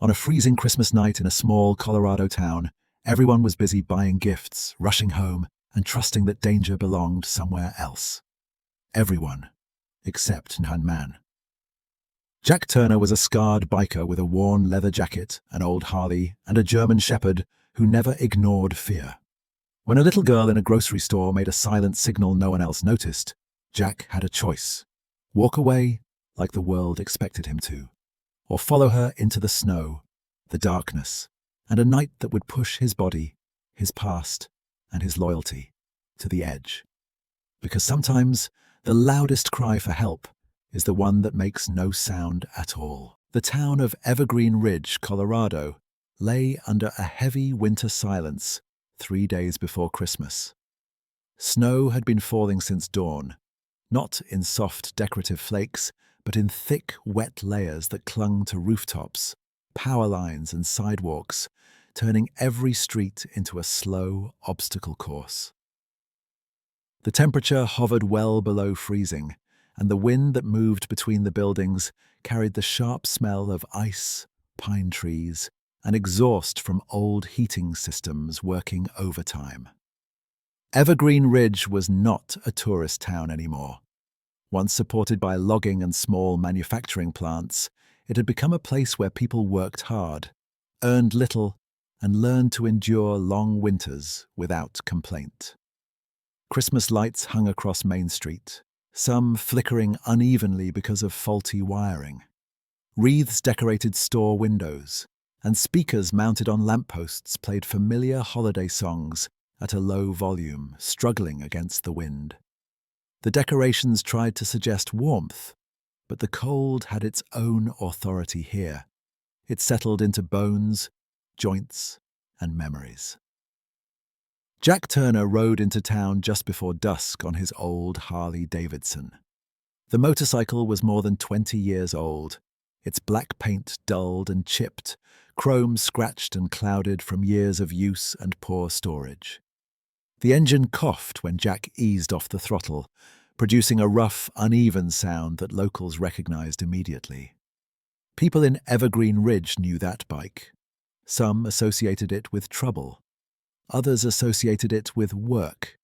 On a freezing Christmas night in a small Colorado town, everyone was busy buying gifts, rushing home, and trusting that danger belonged somewhere else. Everyone, except one man. Jack Turner was a scarred biker with a worn leather jacket, an old Harley, and a German Shepherd who never ignored fear. When a little girl in a grocery store made a silent signal no one else noticed, Jack had a choice: walk away like the world expected him to, or follow her into the snow, the darkness, and a night that would push his body, his past, and his loyalty to the edge. Because sometimes the loudest cry for help is the one that makes no sound at all. The town of Evergreen Ridge, Colorado, lay under a heavy winter silence 3 days before Christmas. Snow had been falling since dawn, not in soft decorative flakes, but in thick, wet layers that clung to rooftops, power lines, and sidewalks, turning every street into a slow obstacle course. The temperature hovered well below freezing, and the wind that moved between the buildings carried the sharp smell of ice, pine trees, and exhaust from old heating systems working overtime. Evergreen Ridge was not a tourist town anymore. Once supported by logging and small manufacturing plants, it had become a place where people worked hard, earned little, and learned to endure long winters without complaint. Christmas lights hung across Main Street, some flickering unevenly because of faulty wiring. Wreaths decorated store windows, and speakers mounted on lampposts played familiar holiday songs at a low volume, struggling against the wind. The decorations tried to suggest warmth, but the cold had its own authority here. It settled into bones, joints, and memories. Jack Turner rode into town just before dusk on his old Harley Davidson. The motorcycle was more than 20 years old, its black paint dulled and chipped, chrome scratched and clouded from years of use and poor storage. The engine coughed when Jack eased off the throttle, producing a rough, uneven sound that locals recognized immediately. People in Evergreen Ridge knew that bike. Some associated it with trouble. Others associated it with work.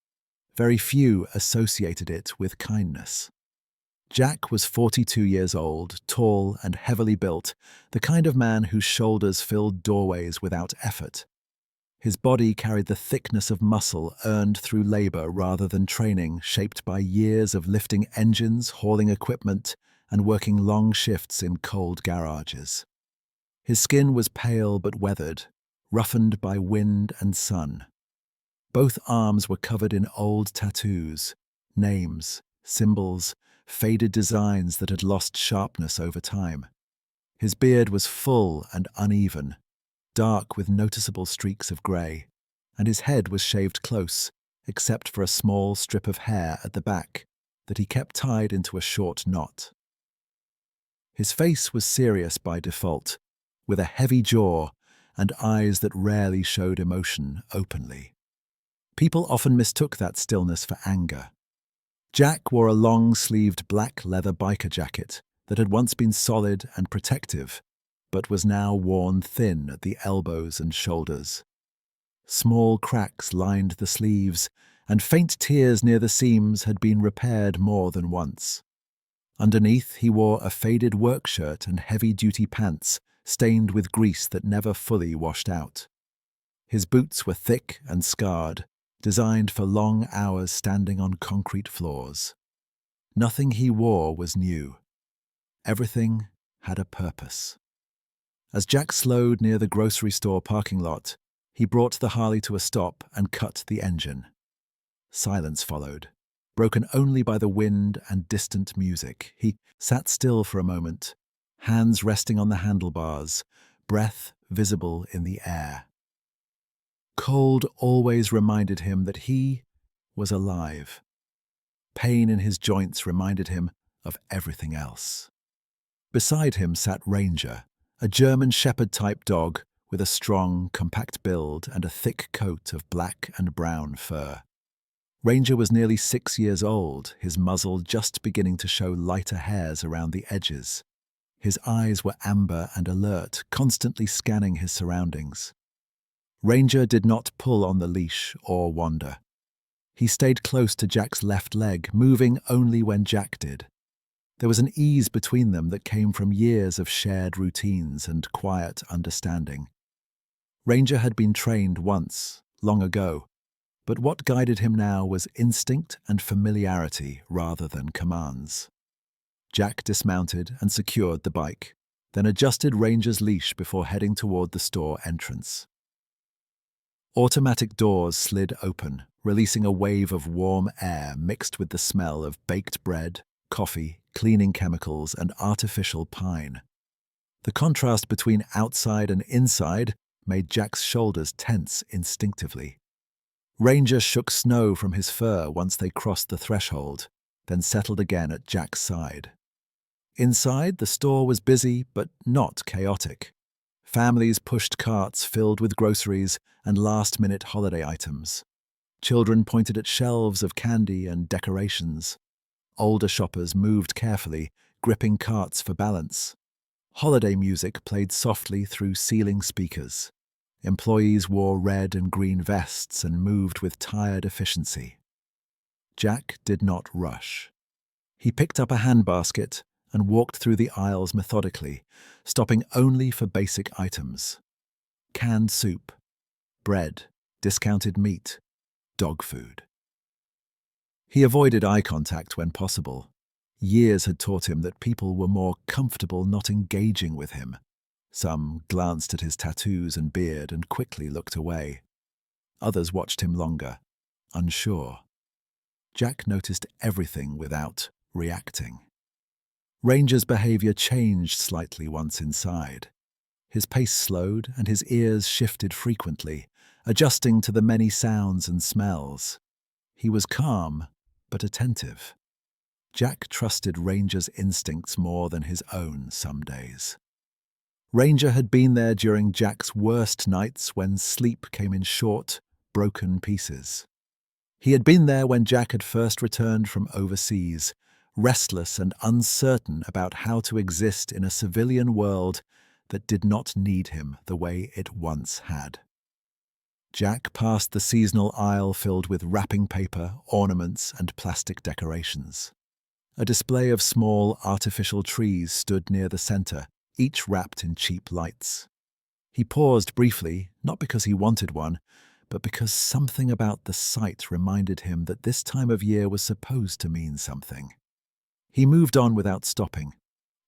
Very few associated it with kindness. Jack was 42 years old, tall and heavily built, the kind of man whose shoulders filled doorways without effort. His body carried the thickness of muscle earned through labor rather than training, shaped by years of lifting engines, hauling equipment, and working long shifts in cold garages. His skin was pale but weathered, roughened by wind and sun. Both arms were covered in old tattoos, names, symbols, faded designs that had lost sharpness over time. His beard was full and uneven, dark with noticeable streaks of grey, and his head was shaved close, except for a small strip of hair at the back that he kept tied into a short knot. His face was serious by default, with a heavy jaw and eyes that rarely showed emotion openly. People often mistook that stillness for anger. Jack wore a long-sleeved black leather biker jacket that had once been solid and protective, but was now worn thin at the elbows and shoulders. Small cracks lined the sleeves, and faint tears near the seams had been repaired more than once. Underneath, he wore a faded work shirt and heavy-duty pants, stained with grease that never fully washed out. His boots were thick and scarred, designed for long hours standing on concrete floors. Nothing he wore was new. Everything had a purpose. As Jack slowed near the grocery store parking lot, he brought the Harley to a stop and cut the engine. Silence followed, broken only by the wind and distant music. He sat still for a moment, hands resting on the handlebars, breath visible in the air. Cold always reminded him that he was alive. Pain in his joints reminded him of everything else. Beside him sat Ranger, a German Shepherd-type dog with a strong, compact build and a thick coat of black and brown fur. Ranger was nearly 6 years old, his muzzle just beginning to show lighter hairs around the edges. His eyes were amber and alert, constantly scanning his surroundings. Ranger did not pull on the leash or wander. He stayed close to Jack's left leg, moving only when Jack did. There was an ease between them that came from years of shared routines and quiet understanding. Ranger had been trained once, long ago, but what guided him now was instinct and familiarity rather than commands. Jack dismounted and secured the bike, then adjusted Ranger's leash before heading toward the store entrance. Automatic doors slid open, releasing a wave of warm air mixed with the smell of baked bread, coffee, cleaning chemicals, and artificial pine. The contrast between outside and inside made Jack's shoulders tense instinctively. Ranger shook snow from his fur once they crossed the threshold, then settled again at Jack's side. Inside, the store was busy but not chaotic. Families pushed carts filled with groceries and last-minute holiday items. Children pointed at shelves of candy and decorations. Older shoppers moved carefully, gripping carts for balance. Holiday music played softly through ceiling speakers. Employees wore red and green vests and moved with tired efficiency. Jack did not rush. He picked up a handbasket and walked through the aisles methodically, stopping only for basic items. Canned soup, bread, discounted meat, dog food. He avoided eye contact when possible. Years had taught him that people were more comfortable not engaging with him. Some glanced at his tattoos and beard and quickly looked away. Others watched him longer, unsure. Jack noticed everything without reacting. Ranger's behavior changed slightly once inside. His pace slowed and his ears shifted frequently, adjusting to the many sounds and smells. He was calm, but attentive. Jack trusted Ranger's instincts more than his own some days. Ranger had been there during Jack's worst nights when sleep came in short, broken pieces. He had been there when Jack had first returned from overseas, restless and uncertain about how to exist in a civilian world that did not need him the way it once had. Jack passed the seasonal aisle filled with wrapping paper, ornaments, and plastic decorations. A display of small, artificial trees stood near the center, each wrapped in cheap lights. He paused briefly, not because he wanted one, but because something about the sight reminded him that this time of year was supposed to mean something. He moved on without stopping.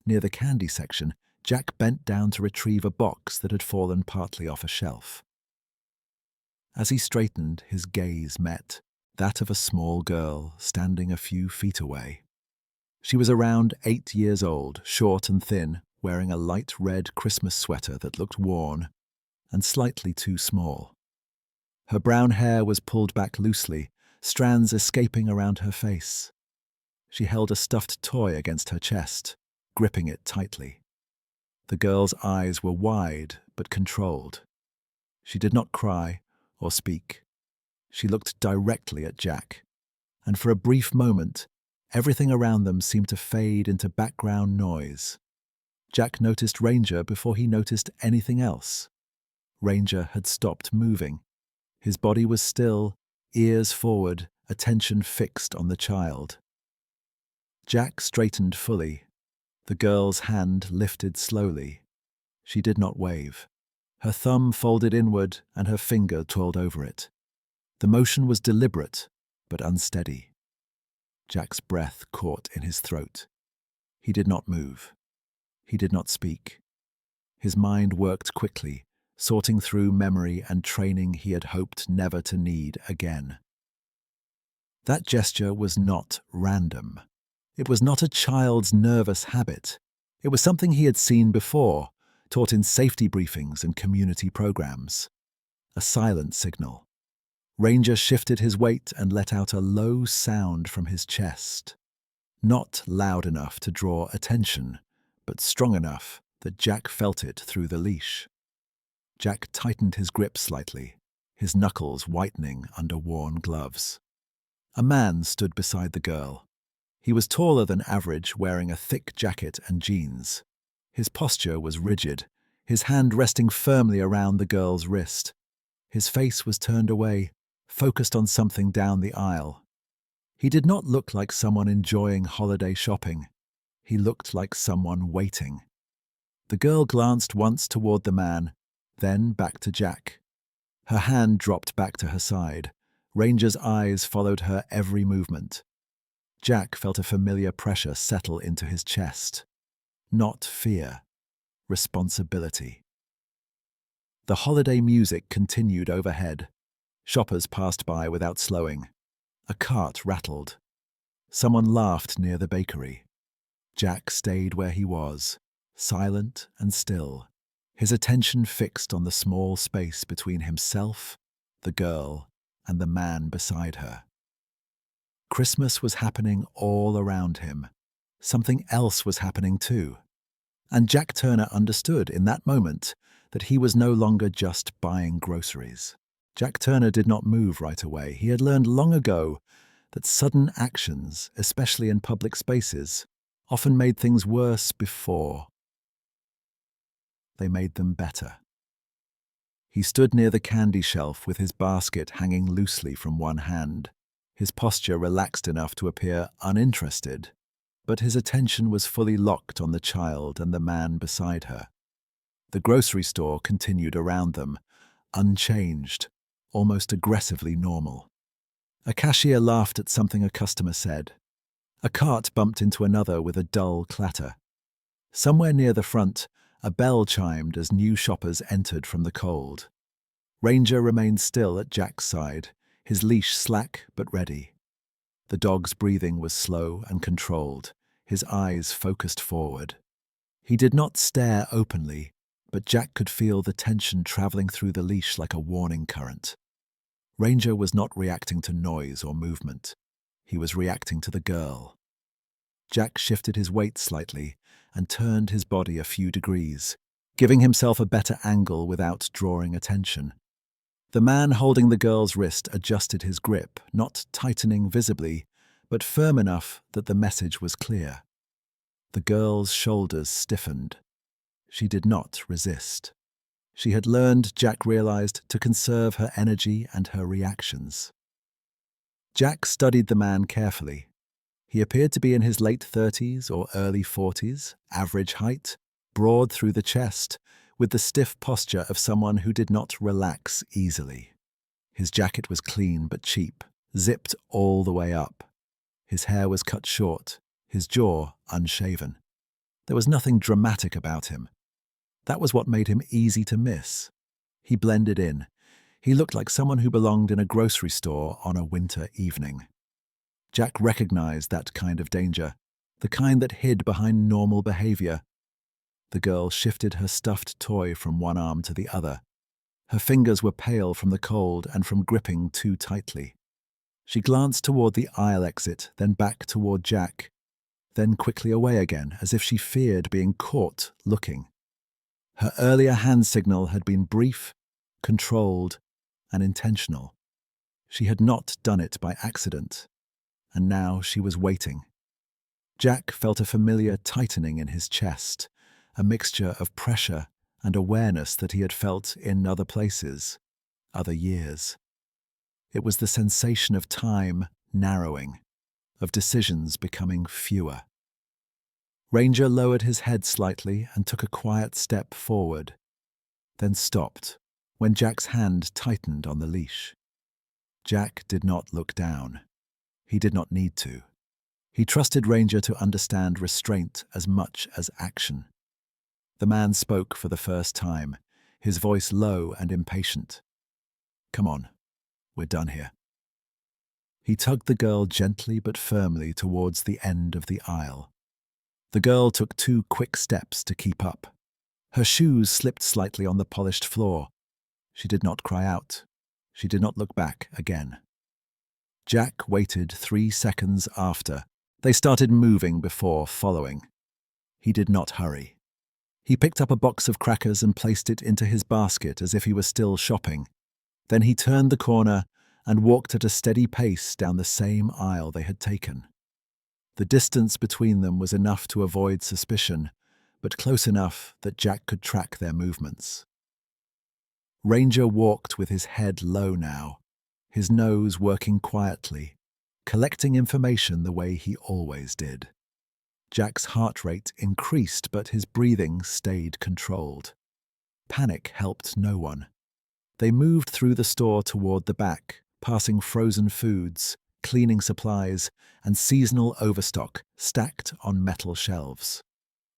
Near the candy section, Jack bent down to retrieve a box that had fallen partly off a shelf. As he straightened, his gaze met that of a small girl standing a few feet away. She was around 8 years old, short and thin, wearing a light red Christmas sweater that looked worn and slightly too small. Her brown hair was pulled back loosely, strands escaping around her face. She held a stuffed toy against her chest, gripping it tightly. The girl's eyes were wide but controlled. She did not cry or speak. She looked directly at Jack, and for a brief moment, everything around them seemed to fade into background noise. Jack noticed Ranger before he noticed anything else. Ranger had stopped moving. His body was still, ears forward, attention fixed on the child. Jack straightened fully. The girl's hand lifted slowly. She did not wave. Her thumb folded inward and her finger twirled over it. The motion was deliberate, but unsteady. Jack's breath caught in his throat. He did not move. He did not speak. His mind worked quickly, sorting through memory and training he had hoped never to need again. That gesture was not random. It was not a child's nervous habit. It was something he had seen before, taught in safety briefings and community programs. A silent signal. Ranger shifted his weight and let out a low sound from his chest. Not loud enough to draw attention, but strong enough that Jack felt it through the leash. Jack tightened his grip slightly, his knuckles whitening under worn gloves. A man stood beside the girl. He was taller than average, wearing a thick jacket and jeans. His posture was rigid, his hand resting firmly around the girl's wrist. His face was turned away, focused on something down the aisle. He did not look like someone enjoying holiday shopping. He looked like someone waiting. The girl glanced once toward the man, then back to Jack. Her hand dropped back to her side. Ranger's eyes followed her every movement. Jack felt a familiar pressure settle into his chest. Not fear, responsibility. The holiday music continued overhead. Shoppers passed by without slowing. A cart rattled. Someone laughed near the bakery. Jack stayed where he was, silent and still, his attention fixed on the small space between himself, the girl, and the man beside her. Christmas was happening all around him. Something else was happening too. And Jack Turner understood in that moment that he was no longer just buying groceries. Jack Turner did not move right away. He had learned long ago that sudden actions, especially in public spaces, often made things worse before they made them better. He stood near the candy shelf with his basket hanging loosely from one hand, his posture relaxed enough to appear uninterested, but his attention was fully locked on the child and the man beside her. The grocery store continued around them, unchanged, almost aggressively normal. A cashier laughed at something a customer said. A cart bumped into another with a dull clatter. Somewhere near the front, a bell chimed as new shoppers entered from the cold. Ranger remained still at Jack's side, his leash slack but ready. The dog's breathing was slow and controlled, his eyes focused forward. He did not stare openly, but Jack could feel the tension traveling through the leash like a warning current. Ranger was not reacting to noise or movement. He was reacting to the girl. Jack shifted his weight slightly and turned his body a few degrees, giving himself a better angle without drawing attention. The man holding the girl's wrist adjusted his grip, not tightening visibly, but firm enough that the message was clear. The girl's shoulders stiffened. She did not resist. She had learned, Jack realized, to conserve her energy and her reactions. Jack studied the man carefully. He appeared to be in his late 30s or early 40s, average height, broad through the chest, with the stiff posture of someone who did not relax easily. His jacket was clean but cheap, zipped all the way up. His hair was cut short, his jaw unshaven. There was nothing dramatic about him. That was what made him easy to miss. He blended in. He looked like someone who belonged in a grocery store on a winter evening. Jack recognized that kind of danger, the kind that hid behind normal behavior. The girl shifted her stuffed toy from one arm to the other. Her fingers were pale from the cold and from gripping too tightly. She glanced toward the aisle exit, then back toward Jack, then quickly away again, as if she feared being caught looking. Her earlier hand signal had been brief, controlled, and intentional. She had not done it by accident, and now she was waiting. Jack felt a familiar tightening in his chest, a mixture of pressure and awareness that he had felt in other places, other years. It was the sensation of time narrowing, of decisions becoming fewer. Ranger lowered his head slightly and took a quiet step forward, then stopped when Jack's hand tightened on the leash. Jack did not look down. He did not need to. He trusted Ranger to understand restraint as much as action. The man spoke for the first time, his voice low and impatient. "Come on, we're done here." He tugged the girl gently but firmly towards the end of the aisle. The girl took 2 quick steps to keep up. Her shoes slipped slightly on the polished floor. She did not cry out. She did not look back again. Jack waited 3 seconds after. They started moving before following. He did not hurry. He picked up a box of crackers and placed it into his basket as if he were still shopping. Then he turned the corner and walked at a steady pace down the same aisle they had taken. The distance between them was enough to avoid suspicion, but close enough that Jack could track their movements. Ranger walked with his head low now, his nose working quietly, collecting information the way he always did. Jack's heart rate increased, but his breathing stayed controlled. Panic helped no one. They moved through the store toward the back, passing frozen foods, cleaning supplies, and seasonal overstock stacked on metal shelves.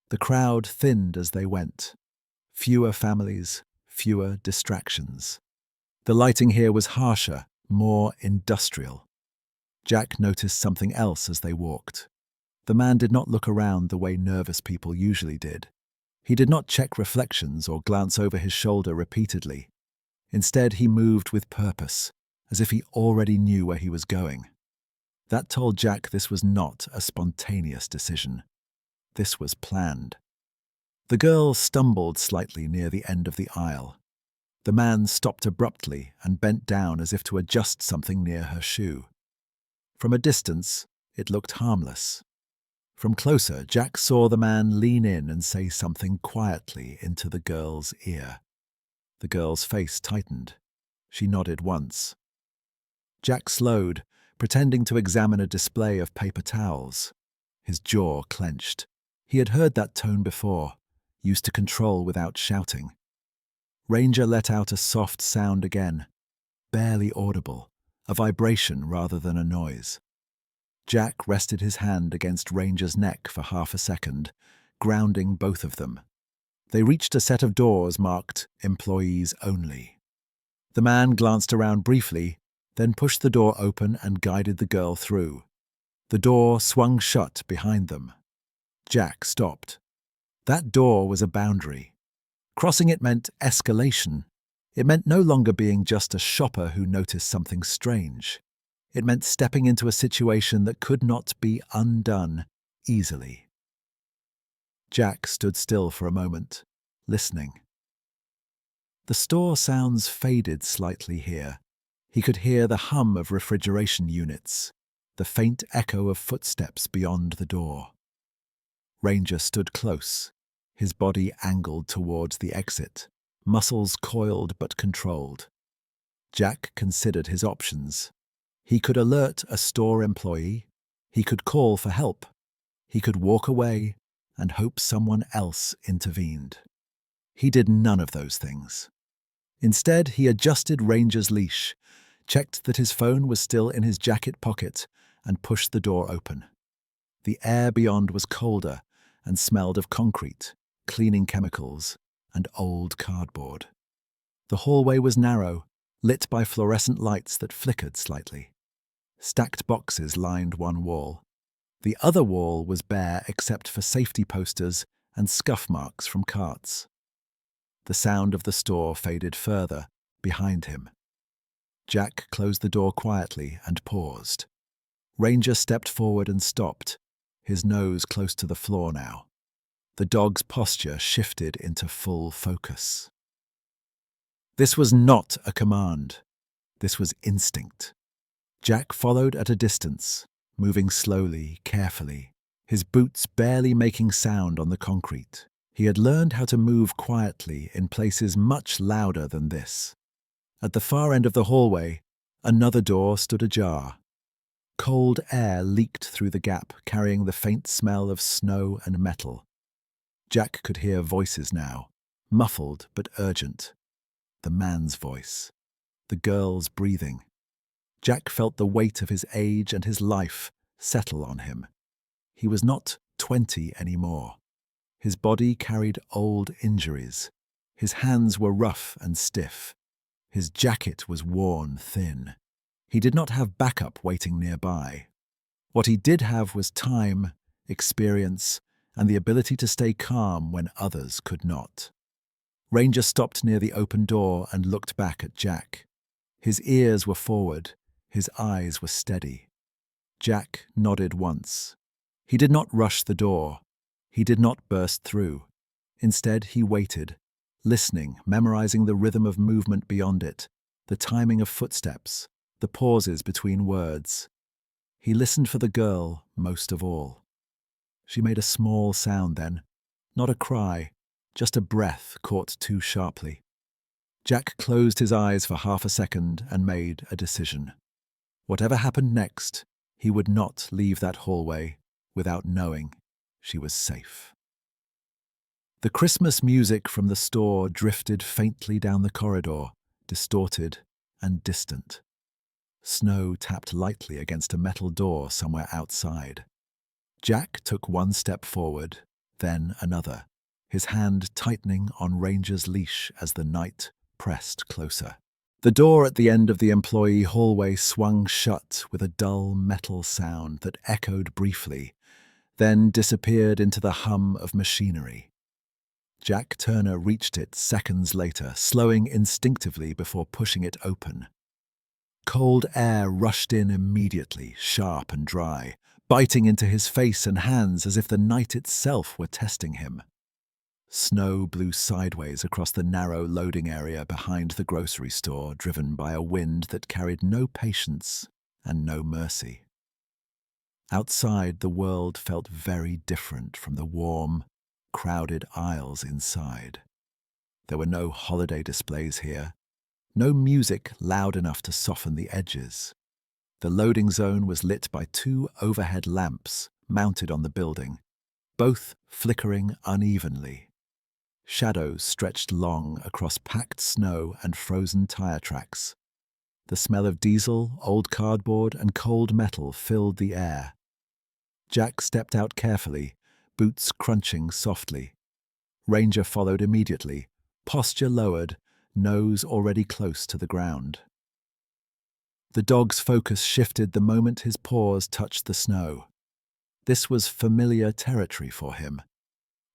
The crowd thinned as they went. Fewer families, fewer distractions. The lighting here was harsher, more industrial. Jack noticed something else as they walked. The man did not look around the way nervous people usually did. He did not check reflections or glance over his shoulder repeatedly. Instead, he moved with purpose, as if he already knew where he was going. That told Jack this was not a spontaneous decision. This was planned. The girl stumbled slightly near the end of the aisle. The man stopped abruptly and bent down as if to adjust something near her shoe. From a distance, it looked harmless. From closer, Jack saw the man lean in and say something quietly into the girl's ear. The girl's face tightened. She nodded once. Jack slowed, pretending to examine a display of paper towels. His jaw clenched. He had heard that tone before, used to control without shouting. Ranger let out a soft sound again, barely audible, a vibration rather than a noise. Jack rested his hand against Ranger's neck for half a second, grounding both of them. They reached a set of doors marked "Employees Only." The man glanced around briefly, then pushed the door open and guided the girl through. The door swung shut behind them. Jack stopped. That door was a boundary. Crossing it meant escalation. It meant no longer being just a shopper who noticed something strange. It meant stepping into a situation that could not be undone easily. Jack stood still for a moment, listening. The store sounds faded slightly here. He could hear the hum of refrigeration units, the faint echo of footsteps beyond the door. Ranger stood close, his body angled towards the exit, muscles coiled but controlled. Jack considered his options. He could alert a store employee, he could call for help, he could walk away and hope someone else intervened. He did none of those things. Instead, he adjusted Ranger's leash, checked that his phone was still in his jacket pocket, and pushed the door open. The air beyond was colder and smelled of concrete, cleaning chemicals, and old cardboard. The hallway was narrow, lit by fluorescent lights that flickered slightly. Stacked boxes lined one wall. The other wall was bare except for safety posters and scuff marks from carts. The sound of the store faded further, behind him. Jack closed the door quietly and paused. Ranger stepped forward and stopped, his nose close to the floor now. The dog's posture shifted into full focus. This was not a command. This was instinct. Jack followed at a distance, moving slowly, carefully, his boots barely making sound on the concrete. He had learned how to move quietly in places much louder than this. At the far end of the hallway, another door stood ajar. Cold air leaked through the gap, carrying the faint smell of snow and metal. Jack could hear voices now, muffled but urgent. The man's voice, the girl's breathing. Jack felt the weight of his age and his life settle on him. He was not 20 anymore. His body carried old injuries. His hands were rough and stiff. His jacket was worn thin. He did not have backup waiting nearby. What he did have was time, experience, and the ability to stay calm when others could not. Ranger stopped near the open door and looked back at Jack. His ears were forward, his eyes were steady. Jack nodded once. He did not rush the door. He did not burst through. Instead, he waited, listening, memorizing the rhythm of movement beyond it, the timing of footsteps, the pauses between words. He listened for the girl most of all. She made a small sound then, Not a cry, just a breath caught too sharply. Jack closed his eyes for half a second and made a decision. Whatever happened next, he would not leave that hallway without knowing she was safe. The Christmas music from the store drifted faintly down the corridor, distorted and distant. Snow tapped lightly against a metal door somewhere outside. Jack took one step forward, then another, his hand tightening on Ranger's leash as the night pressed closer. The door at the end of the employee hallway swung shut with a dull metal sound that echoed briefly, then disappeared into the hum of machinery. Jack Turner reached it seconds later, slowing instinctively before pushing it open. Cold air rushed in immediately, sharp and dry, biting into his face and hands as if the night itself were testing him. Snow blew sideways across the narrow loading area behind the grocery store, driven by a wind that carried no patience and no mercy. Outside, the world felt very different from the warm, crowded aisles inside. There were no holiday displays here, no music loud enough to soften the edges. The loading zone was lit by two overhead lamps mounted on the building, both flickering unevenly. Shadows stretched long across packed snow and frozen tire tracks. The smell of diesel, old cardboard, and cold metal filled the air. Jack stepped out carefully, boots crunching softly. Ranger followed immediately, posture lowered, nose already close to the ground. The dog's focus shifted the moment his paws touched the snow. This was familiar territory for him.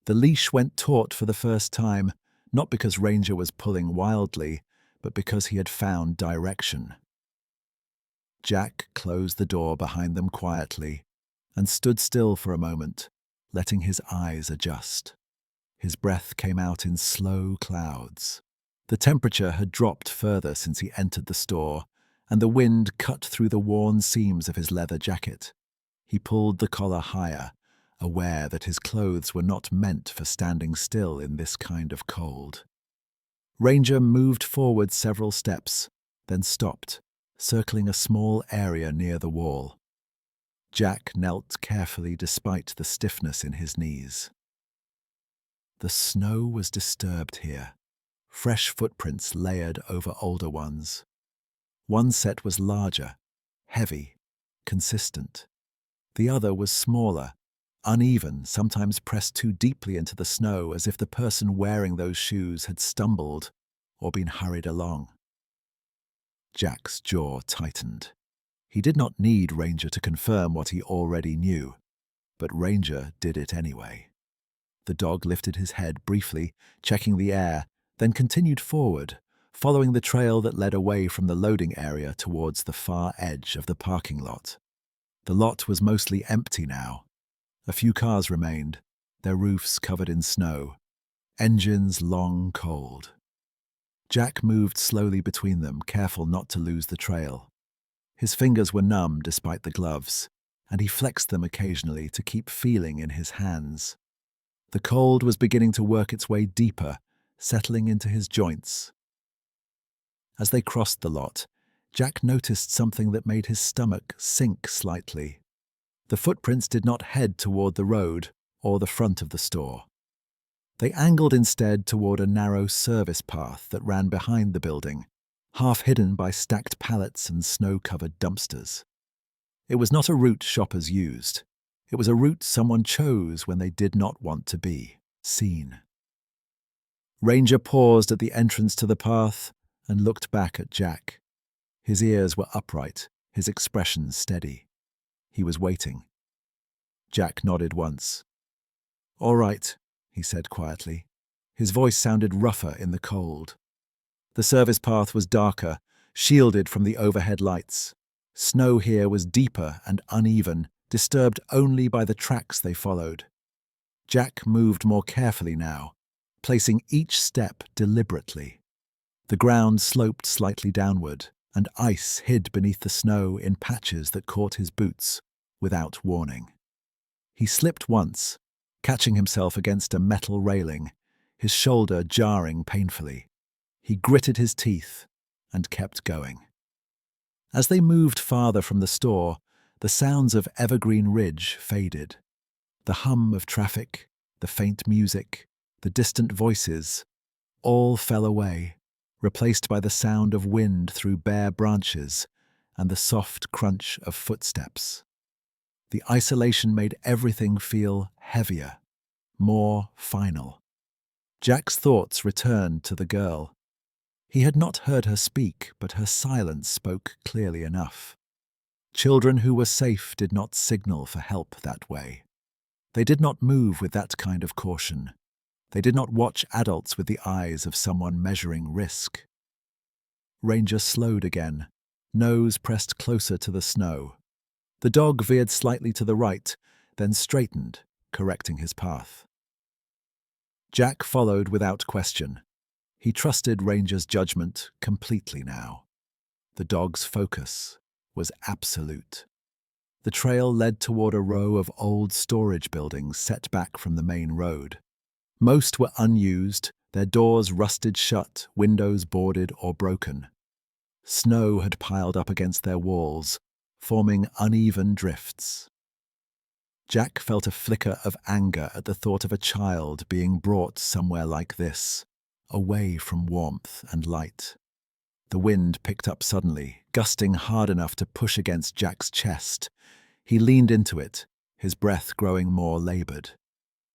The leash went taut for the first time, not because Ranger was pulling wildly, but because he had found direction. Jack closed the door behind them quietly and stood still for a moment, letting his eyes adjust. His breath came out in slow clouds. The temperature had dropped further since he entered the store, and the wind cut through the worn seams of his leather jacket. He pulled the collar higher, aware that his clothes were not meant for standing still in this kind of cold. Ranger moved forward several steps, then stopped, circling a small area near the wall. Jack knelt carefully despite the stiffness in his knees. The snow was disturbed here, fresh footprints layered over older ones. One set was larger, heavy, consistent. The other was smaller, uneven, sometimes pressed too deeply into the snow as if the person wearing those shoes had stumbled or been hurried along. Jack's jaw tightened. He did not need Ranger to confirm what he already knew, but Ranger did it anyway. The dog lifted his head briefly, checking the air, then continued forward, following the trail that led away from the loading area towards the far edge of the parking lot. The lot was mostly empty now. A few cars remained, their roofs covered in snow, engines long cold. Jack moved slowly between them, careful not to lose the trail. His fingers were numb despite the gloves, and he flexed them occasionally to keep feeling in his hands. The cold was beginning to work its way deeper, settling into his joints. As they crossed the lot, Jack noticed something that made his stomach sink slightly. The footprints did not head toward the road or the front of the store. They angled instead toward a narrow service path that ran behind the building, half hidden by stacked pallets and snow-covered dumpsters. It was not a route shoppers used. It was a route someone chose when they did not want to be seen. Ranger paused at the entrance to the path and looked back at Jack. His ears were upright, his expression steady. He was waiting. Jack nodded once. "All right," he said quietly. His voice sounded rougher in the cold. The service path was darker, shielded from the overhead lights. Snow here was deeper and uneven, disturbed only by the tracks they followed. Jack moved more carefully now, placing each step deliberately. The ground sloped slightly downward, and ice hid beneath the snow in patches that caught his boots without warning. He slipped once, catching himself against a metal railing, his shoulder jarring painfully. He gritted his teeth and kept going. As they moved farther from the store, the sounds of Evergreen Ridge faded. The hum of traffic, the faint music, the distant voices, all fell away, replaced by the sound of wind through bare branches and the soft crunch of footsteps. The isolation made everything feel heavier, more final. Jack's thoughts returned to the girl. He had not heard her speak, but her silence spoke clearly enough. Children who were safe did not signal for help that way. They did not move with that kind of caution. They did not watch adults with the eyes of someone measuring risk. Ranger slowed again, nose pressed closer to the snow. The dog veered slightly to the right, then straightened, correcting his path. Jack followed without question. He trusted Ranger's judgment completely now. The dog's focus was absolute. The trail led toward a row of old storage buildings set back from the main road. Most were unused, their doors rusted shut, windows boarded or broken. Snow had piled up against their walls, forming uneven drifts. Jack felt a flicker of anger at the thought of a child being brought somewhere like this, away from warmth and light. The wind picked up suddenly, gusting hard enough to push against Jack's chest. He leaned into it, his breath growing more labored.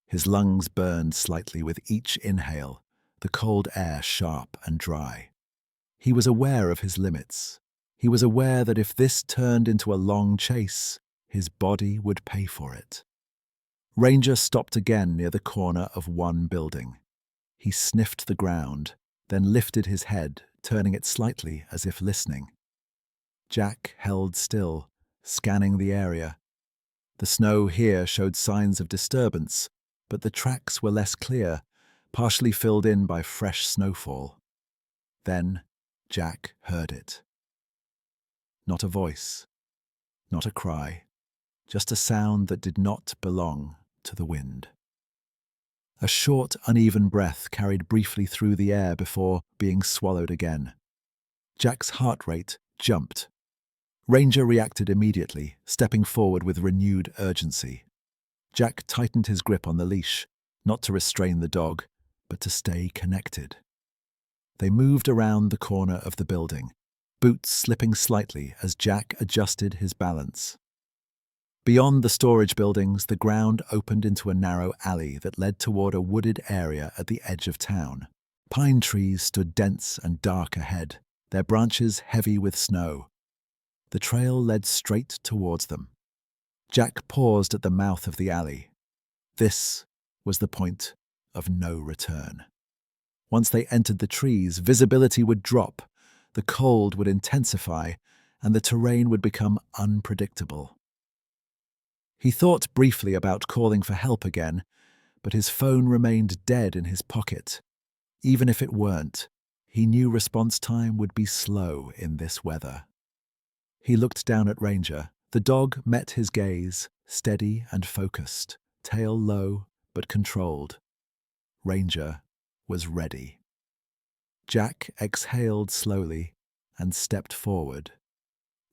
His lungs burned slightly with each inhale, the cold air sharp and dry. He was aware of his limits. He was aware that if this turned into a long chase, his body would pay for it. Ranger stopped again near the corner of one building. He sniffed the ground, then lifted his head, turning it slightly as if listening. Jack held still, scanning the area. The snow here showed signs of disturbance, but the tracks were less clear, partially filled in by fresh snowfall. Then Jack heard it. Not a voice, not a cry, just a sound that did not belong to the wind. A short, uneven breath carried briefly through the air before being swallowed again. Jack's heart rate jumped. Ranger reacted immediately, stepping forward with renewed urgency. Jack tightened his grip on the leash, not to restrain the dog, but to stay connected. They moved around the corner of the building, boots slipping slightly as Jack adjusted his balance. Beyond the storage buildings, the ground opened into a narrow alley that led toward a wooded area at the edge of town. Pine trees stood dense and dark ahead, their branches heavy with snow. The trail led straight towards them. Jack paused at the mouth of the alley. This was the point of no return. Once they entered the trees, visibility would drop, the cold would intensify, and the terrain would become unpredictable. He thought briefly about calling for help again, but his phone remained dead in his pocket. Even if it weren't, he knew response time would be slow in this weather. He looked down at Ranger. The dog met his gaze, steady and focused, tail low but controlled. Ranger was ready. Jack exhaled slowly and stepped forward.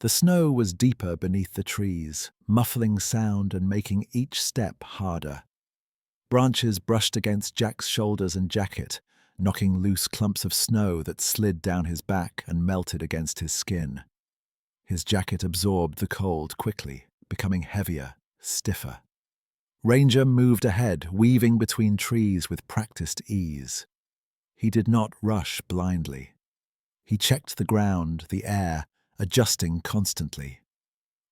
The snow was deeper beneath the trees, muffling sound and making each step harder. Branches brushed against Jack's shoulders and jacket, knocking loose clumps of snow that slid down his back and melted against his skin. His jacket absorbed the cold quickly, becoming heavier, stiffer. Ranger moved ahead, weaving between trees with practiced ease. He did not rush blindly. He checked the ground, the air, adjusting constantly.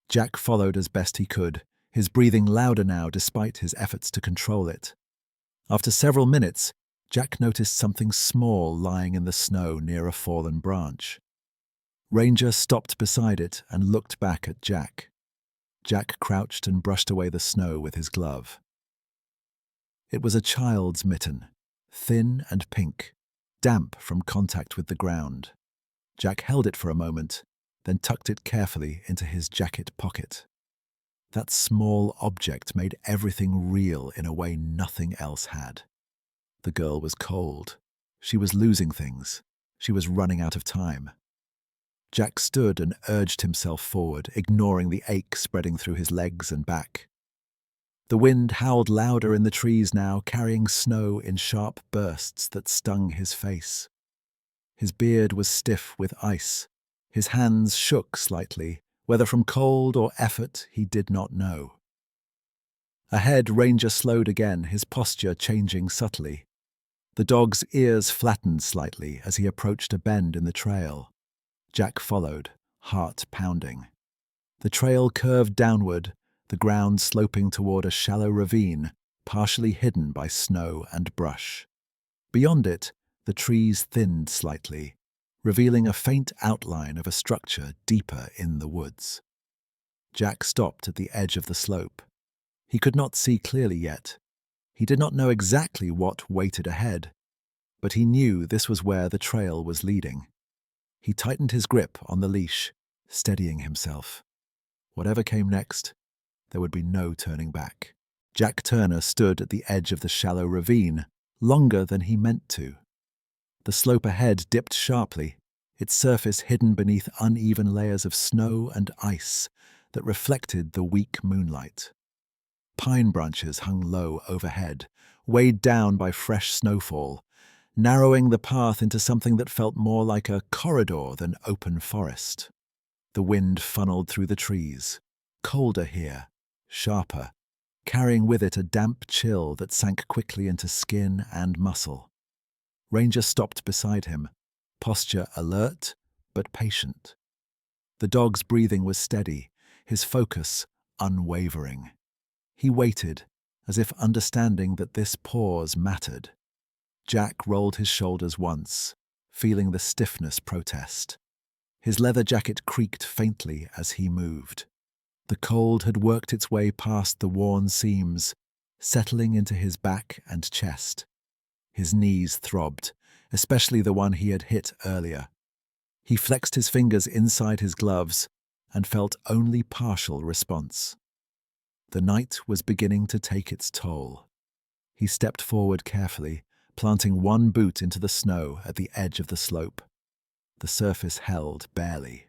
Jack followed as best he could, his breathing louder now despite his efforts to control it. After several minutes, Jack noticed something small lying in the snow near a fallen branch. Ranger stopped beside it and looked back at Jack. Jack crouched and brushed away the snow with his glove. It was a child's mitten, thin and pink, damp from contact with the ground. Jack held it for a moment, then tucked it carefully into his jacket pocket. That small object made everything real in a way nothing else had. The girl was cold. She was losing things. She was running out of time. Jack stood and urged himself forward, ignoring the ache spreading through his legs and back. The wind howled louder in the trees now, carrying snow in sharp bursts that stung his face. His beard was stiff with ice. His hands shook slightly, whether from cold or effort he did not know. Ahead, Ranger slowed again, his posture changing subtly. The dog's ears flattened slightly as he approached a bend in the trail. Jack followed, heart pounding. The trail curved downward, the ground sloping toward a shallow ravine, partially hidden by snow and brush. Beyond it, the trees thinned slightly, revealing a faint outline of a structure deeper in the woods. Jack stopped at the edge of the slope. He could not see clearly yet. He did not know exactly what waited ahead, but he knew this was where the trail was leading. He tightened his grip on the leash, steadying himself. Whatever came next, there would be no turning back. Jack Turner stood at the edge of the shallow ravine, longer than he meant to. The slope ahead dipped sharply, its surface hidden beneath uneven layers of snow and ice that reflected the weak moonlight. Pine branches hung low overhead, weighed down by fresh snowfall, narrowing the path into something that felt more like a corridor than open forest. The wind funneled through the trees, colder here, sharper, carrying with it a damp chill that sank quickly into skin and muscle. Ranger stopped beside him, posture alert but patient. The dog's breathing was steady, his focus unwavering. He waited, as if understanding that this pause mattered. Jack rolled his shoulders once, feeling the stiffness protest. His leather jacket creaked faintly as he moved. The cold had worked its way past the worn seams, settling into his back and chest. His knees throbbed, especially the one he had hit earlier. He flexed his fingers inside his gloves and felt only partial response. The night was beginning to take its toll. He stepped forward carefully, planting one boot into the snow at the edge of the slope. The surface held barely.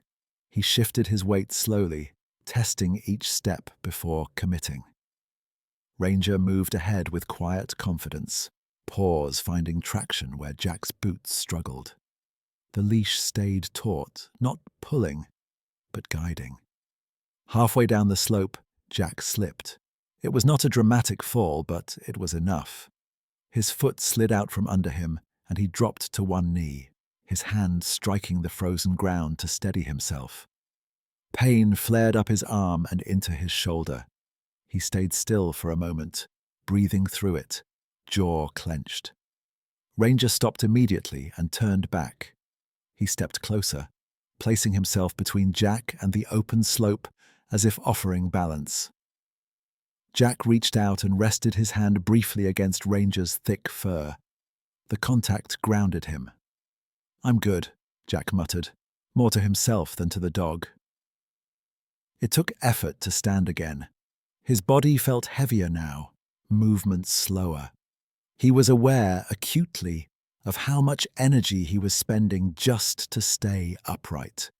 He shifted his weight slowly, testing each step before committing. Ranger moved ahead with quiet confidence, paws finding traction where Jack's boots struggled. The leash stayed taut, not pulling, but guiding. Halfway down the slope, Jack slipped. It was not a dramatic fall, but it was enough. His foot slid out from under him, and he dropped to one knee, his hand striking the frozen ground to steady himself. Pain flared up his arm and into his shoulder. He stayed still for a moment, breathing through it, jaw clenched. Ranger stopped immediately and turned back. He stepped closer, placing himself between Jack and the open slope as if offering balance. Jack reached out and rested his hand briefly against Ranger's thick fur. The contact grounded him. "I'm good," Jack muttered, more to himself than to the dog. It took effort to stand again. His body felt heavier now, movements slower. He was aware, acutely, of how much energy he was spending just to stay upright.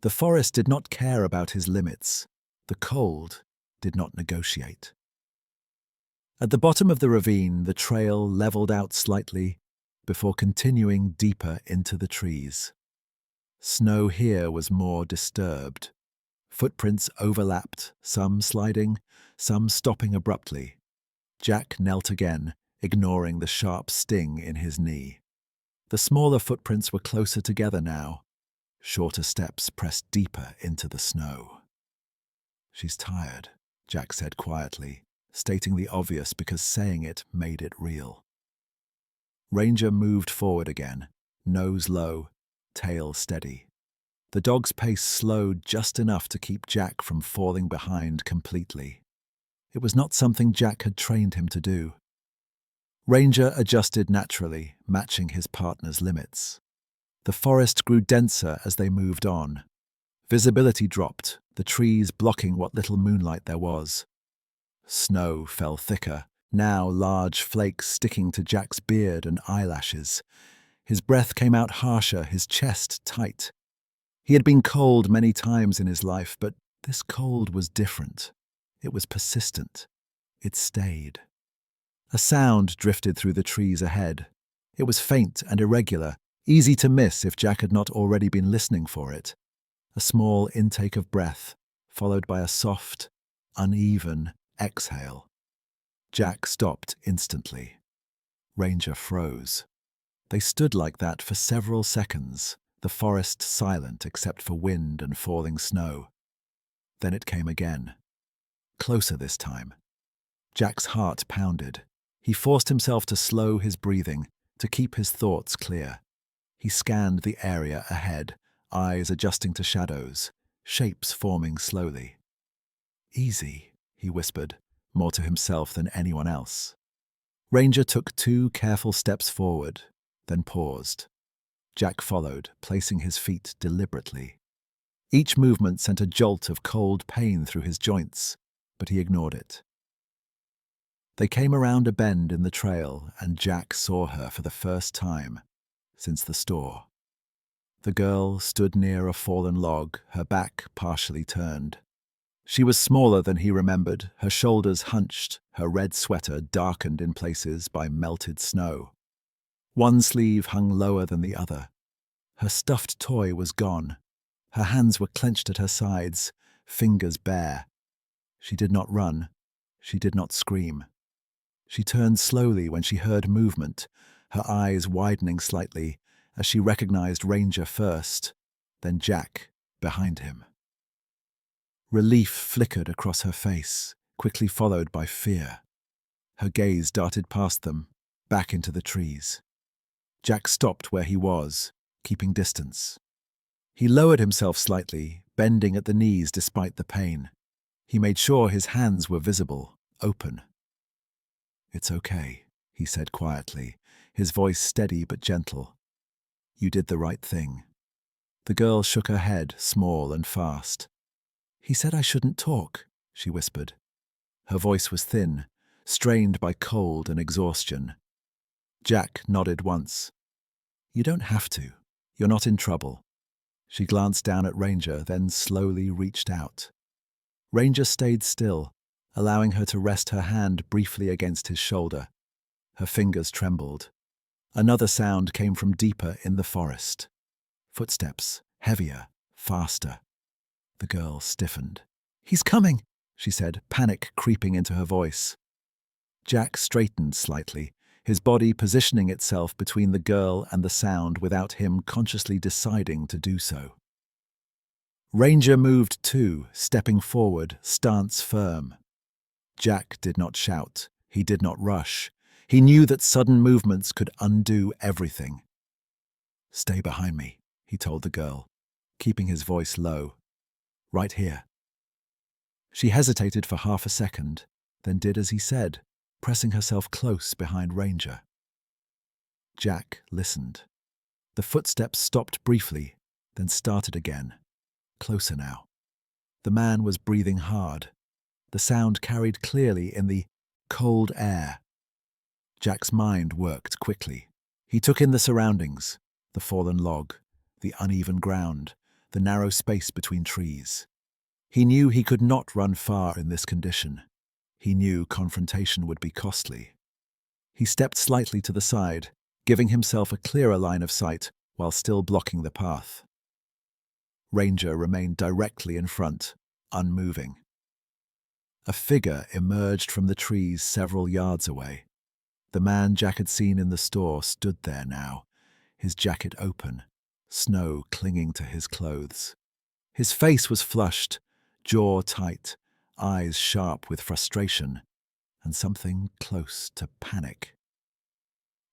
The forest did not care about his limits. The cold did not negotiate. At the bottom of the ravine, the trail leveled out slightly before continuing deeper into the trees. Snow here was more disturbed. Footprints overlapped, some sliding, some stopping abruptly. Jack knelt again, ignoring the sharp sting in his knee. The smaller footprints were closer together now. Shorter steps pressed deeper into the snow. "She's tired," Jack said quietly, stating the obvious because saying it made it real. Ranger moved forward again, nose low, tail steady. The dog's pace slowed just enough to keep Jack from falling behind completely. It was not something Jack had trained him to do. Ranger adjusted naturally, matching his partner's limits. The forest grew denser as they moved on. Visibility dropped, the trees blocking what little moonlight there was. Snow fell thicker, now large flakes sticking to Jack's beard and eyelashes. His breath came out harsher, his chest tight. He had been cold many times in his life, but this cold was different. It was persistent. It stayed. A sound drifted through the trees ahead. It was faint and irregular, easy to miss if Jack had not already been listening for it. A small intake of breath, followed by a soft, uneven exhale. Jack stopped instantly. Ranger froze. They stood like that for several seconds, the forest silent except for wind and falling snow. Then it came again. Closer this time. Jack's heart pounded. He forced himself to slow his breathing, to keep his thoughts clear. He scanned the area ahead, eyes adjusting to shadows, shapes forming slowly. "Easy," he whispered, more to himself than anyone else. Ranger took 2 careful steps forward, then paused. Jack followed, placing his feet deliberately. Each movement sent a jolt of cold pain through his joints, but he ignored it. They came around a bend in the trail, and Jack saw her for the first time since the store. The girl stood near a fallen log, her back partially turned. She was smaller than he remembered, her shoulders hunched, her red sweater darkened in places by melted snow. One sleeve hung lower than the other. Her stuffed toy was gone. Her hands were clenched at her sides, fingers bare. She did not run. She did not scream. She turned slowly when she heard movement, her eyes widening slightly as she recognized Ranger first, then Jack behind him. Relief flickered across her face, quickly followed by fear. Her gaze darted past them, back into the trees. Jack stopped where he was, keeping distance. He lowered himself slightly, bending at the knees despite the pain. He made sure his hands were visible, open. "It's okay," he said quietly, his voice steady but gentle. "You did the right thing." The girl shook her head, small and fast. "He said I shouldn't talk," she whispered. Her voice was thin, strained by cold and exhaustion. Jack nodded once. "You don't have to. You're not in trouble." She glanced down at Ranger, then slowly reached out. Ranger stayed still, allowing her to rest her hand briefly against his shoulder. Her fingers trembled. Another sound came from deeper in the forest. Footsteps, heavier, faster. The girl stiffened. "He's coming," she said, panic creeping into her voice. Jack straightened slightly, his body positioning itself between the girl and the sound without him consciously deciding to do so. Ranger moved too, stepping forward, stance firm. Jack did not shout. He did not rush. He knew that sudden movements could undo everything. "Stay behind me," he told the girl, keeping his voice low. "Right here." She hesitated for half a second, then did as he said, pressing herself close behind Ranger. Jack listened. The footsteps stopped briefly, then started again. Closer now. The man was breathing hard. The sound carried clearly in the cold air. Jack's mind worked quickly. He took in the surroundings, the fallen log, the uneven ground, the narrow space between trees. He knew he could not run far in this condition. He knew confrontation would be costly. He stepped slightly to the side, giving himself a clearer line of sight while still blocking the path. Ranger remained directly in front, unmoving. A figure emerged from the trees several yards away. The man Jack had seen in the store stood there now, his jacket open, snow clinging to his clothes. His face was flushed, jaw tight, eyes sharp with frustration, and something close to panic.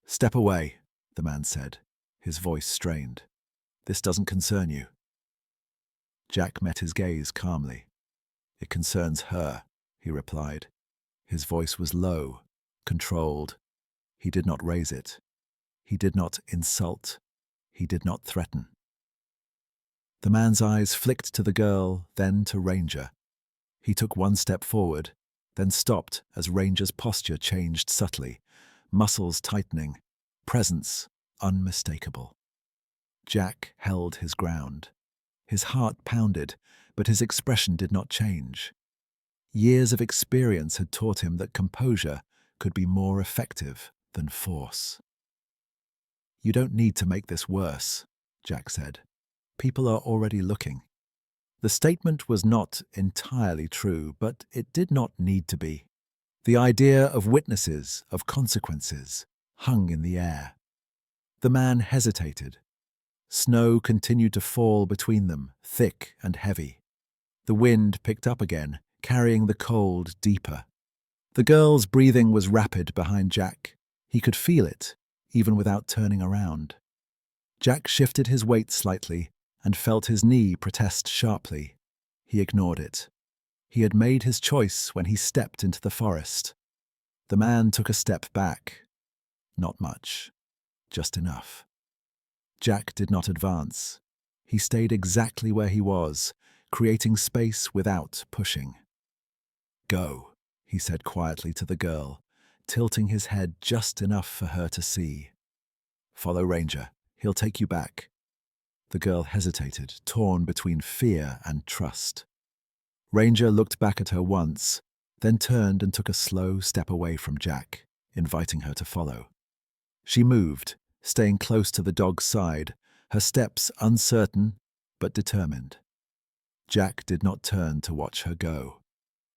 "Step away," the man said, his voice strained. "This doesn't concern you." Jack met his gaze calmly. "It concerns her," he replied. His voice was low, controlled. He did not raise it. He did not insult. He did not threaten. The man's eyes flicked to the girl, then to Ranger. He took one step forward, then stopped as Ranger's posture changed subtly, muscles tightening, presence unmistakable. Jack held his ground. His heart pounded, but his expression did not change. Years of experience had taught him that composure could be more effective than force. "You don't need to make this worse," Jack said. "People are already looking." The statement was not entirely true, but it did not need to be. The idea of witnesses, of consequences, hung in the air. The man hesitated. Snow continued to fall between them, thick and heavy. The wind picked up again, carrying the cold deeper. The girl's breathing was rapid behind Jack. He could feel it, even without turning around. Jack shifted his weight slightly and felt his knee protest sharply. He ignored it. He had made his choice when he stepped into the forest. The man took a step back. Not much, just enough. Jack did not advance. He stayed exactly where he was, creating space without pushing. "Go," he said quietly to the girl, tilting his head just enough for her to see. "Follow Ranger. He'll take you back." The girl hesitated, torn between fear and trust. Ranger looked back at her once, then turned and took a slow step away from Jack, inviting her to follow. She moved, staying close to the dog's side, her steps uncertain but determined. Jack did not turn to watch her go.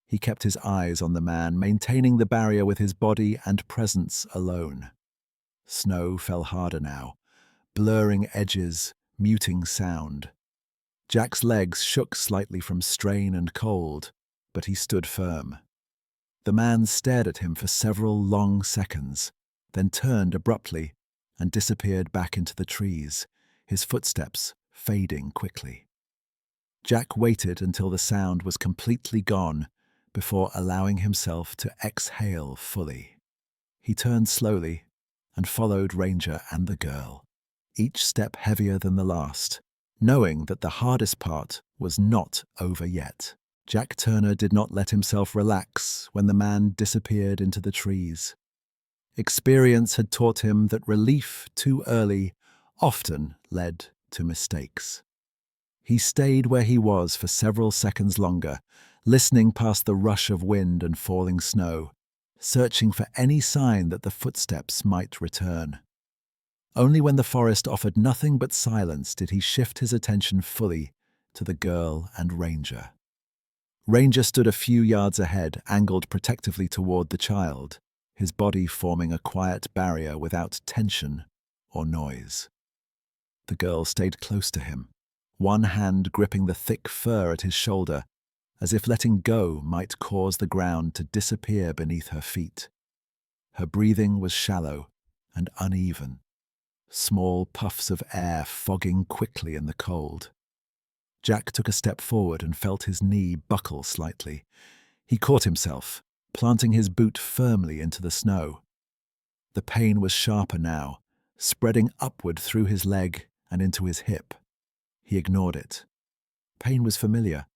He kept his eyes on the man, maintaining the barrier with his body and presence alone. Snow fell harder now, blurring edges, muting sound. Jack's legs shook slightly from strain and cold, but he stood firm. The man stared at him for several long seconds, then turned abruptly and disappeared back into the trees, his footsteps fading quickly. Jack waited until the sound was completely gone before allowing himself to exhale fully. He turned slowly and followed Ranger and the girl, each step heavier than the last, knowing that the hardest part was not over yet. Jack Turner did not let himself relax when the man disappeared into the trees. Experience had taught him that relief too early often led to mistakes. He stayed where he was for several seconds longer, listening past the rush of wind and falling snow, searching for any sign that the footsteps might return. Only when the forest offered nothing but silence did he shift his attention fully to the girl and Ranger. Ranger stood a few yards ahead, angled protectively toward the child, his body forming a quiet barrier without tension or noise. The girl stayed close to him, one hand gripping the thick fur at his shoulder, as if letting go might cause the ground to disappear beneath her feet. Her breathing was shallow and uneven, small puffs of air fogging quickly in the cold. Jack took a step forward and felt his knee buckle slightly. He caught himself, planting his boot firmly into the snow. The pain was sharper now, spreading upward through his leg and into his hip. He ignored it. Pain was familiar.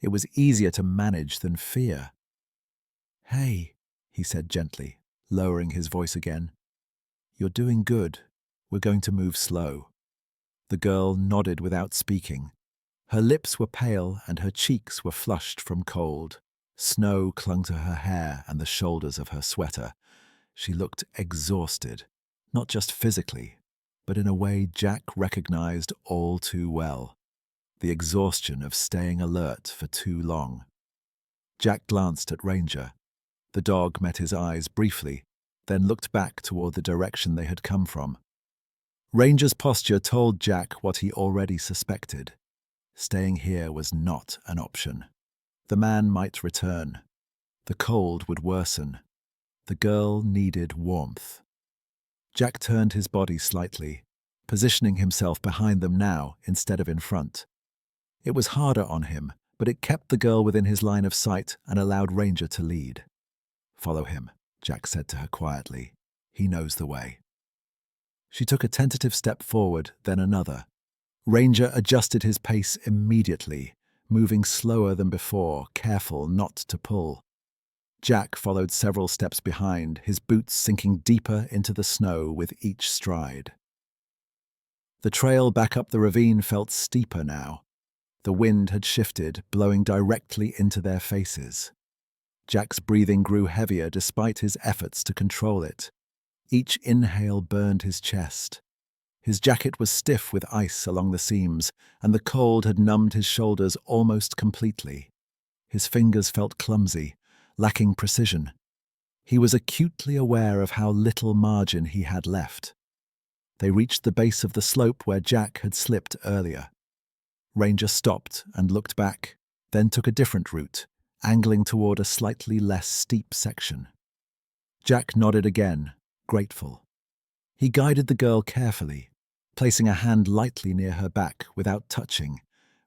It was easier to manage than fear. "Hey," he said gently, lowering his voice again. "You're doing good. We're going to move slow." The girl nodded without speaking. Her lips were pale and her cheeks were flushed from cold. Snow clung to her hair and the shoulders of her sweater. She looked exhausted, not just physically, but in a way Jack recognized all too well. The exhaustion of staying alert for too long. Jack glanced at Ranger. The dog met his eyes briefly, then looked back toward the direction they had come from. Ranger's posture told Jack what he already suspected. Staying here was not an option. The man might return. The cold would worsen. The girl needed warmth. Jack turned his body slightly, positioning himself behind them now instead of in front. It was harder on him, but it kept the girl within his line of sight and allowed Ranger to lead. "Follow him," Jack said to her quietly. "He knows the way." She took a tentative step forward, then another. Ranger adjusted his pace immediately, moving slower than before, careful not to pull. Jack followed several steps behind, his boots sinking deeper into the snow with each stride. The trail back up the ravine felt steeper now. The wind had shifted, blowing directly into their faces. Jack's breathing grew heavier despite his efforts to control it. Each inhale burned his chest. His jacket was stiff with ice along the seams, and the cold had numbed his shoulders almost completely. His fingers felt clumsy, lacking precision. He was acutely aware of how little margin he had left. They reached the base of the slope where Jack had slipped earlier. Ranger stopped and looked back, then took a different route, angling toward a slightly less steep section. Jack nodded again, grateful. He guided the girl carefully, placing a hand lightly near her back without touching,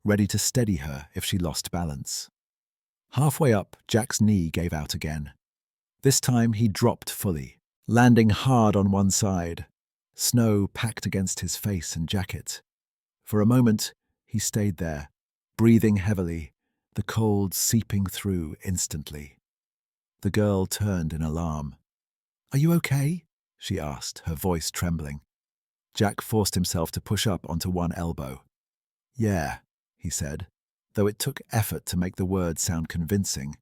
ready to steady her if she lost balance. Halfway up, Jack's knee gave out again. This time he dropped fully, landing hard on one side. Snow packed against his face and jacket. For a moment, he stayed there, breathing heavily, the cold seeping through instantly. The girl turned in alarm. "Are you okay?" she asked, her voice trembling. Jack forced himself to push up onto one elbow. "Yeah," he said, though it took effort to make the words sound convincing.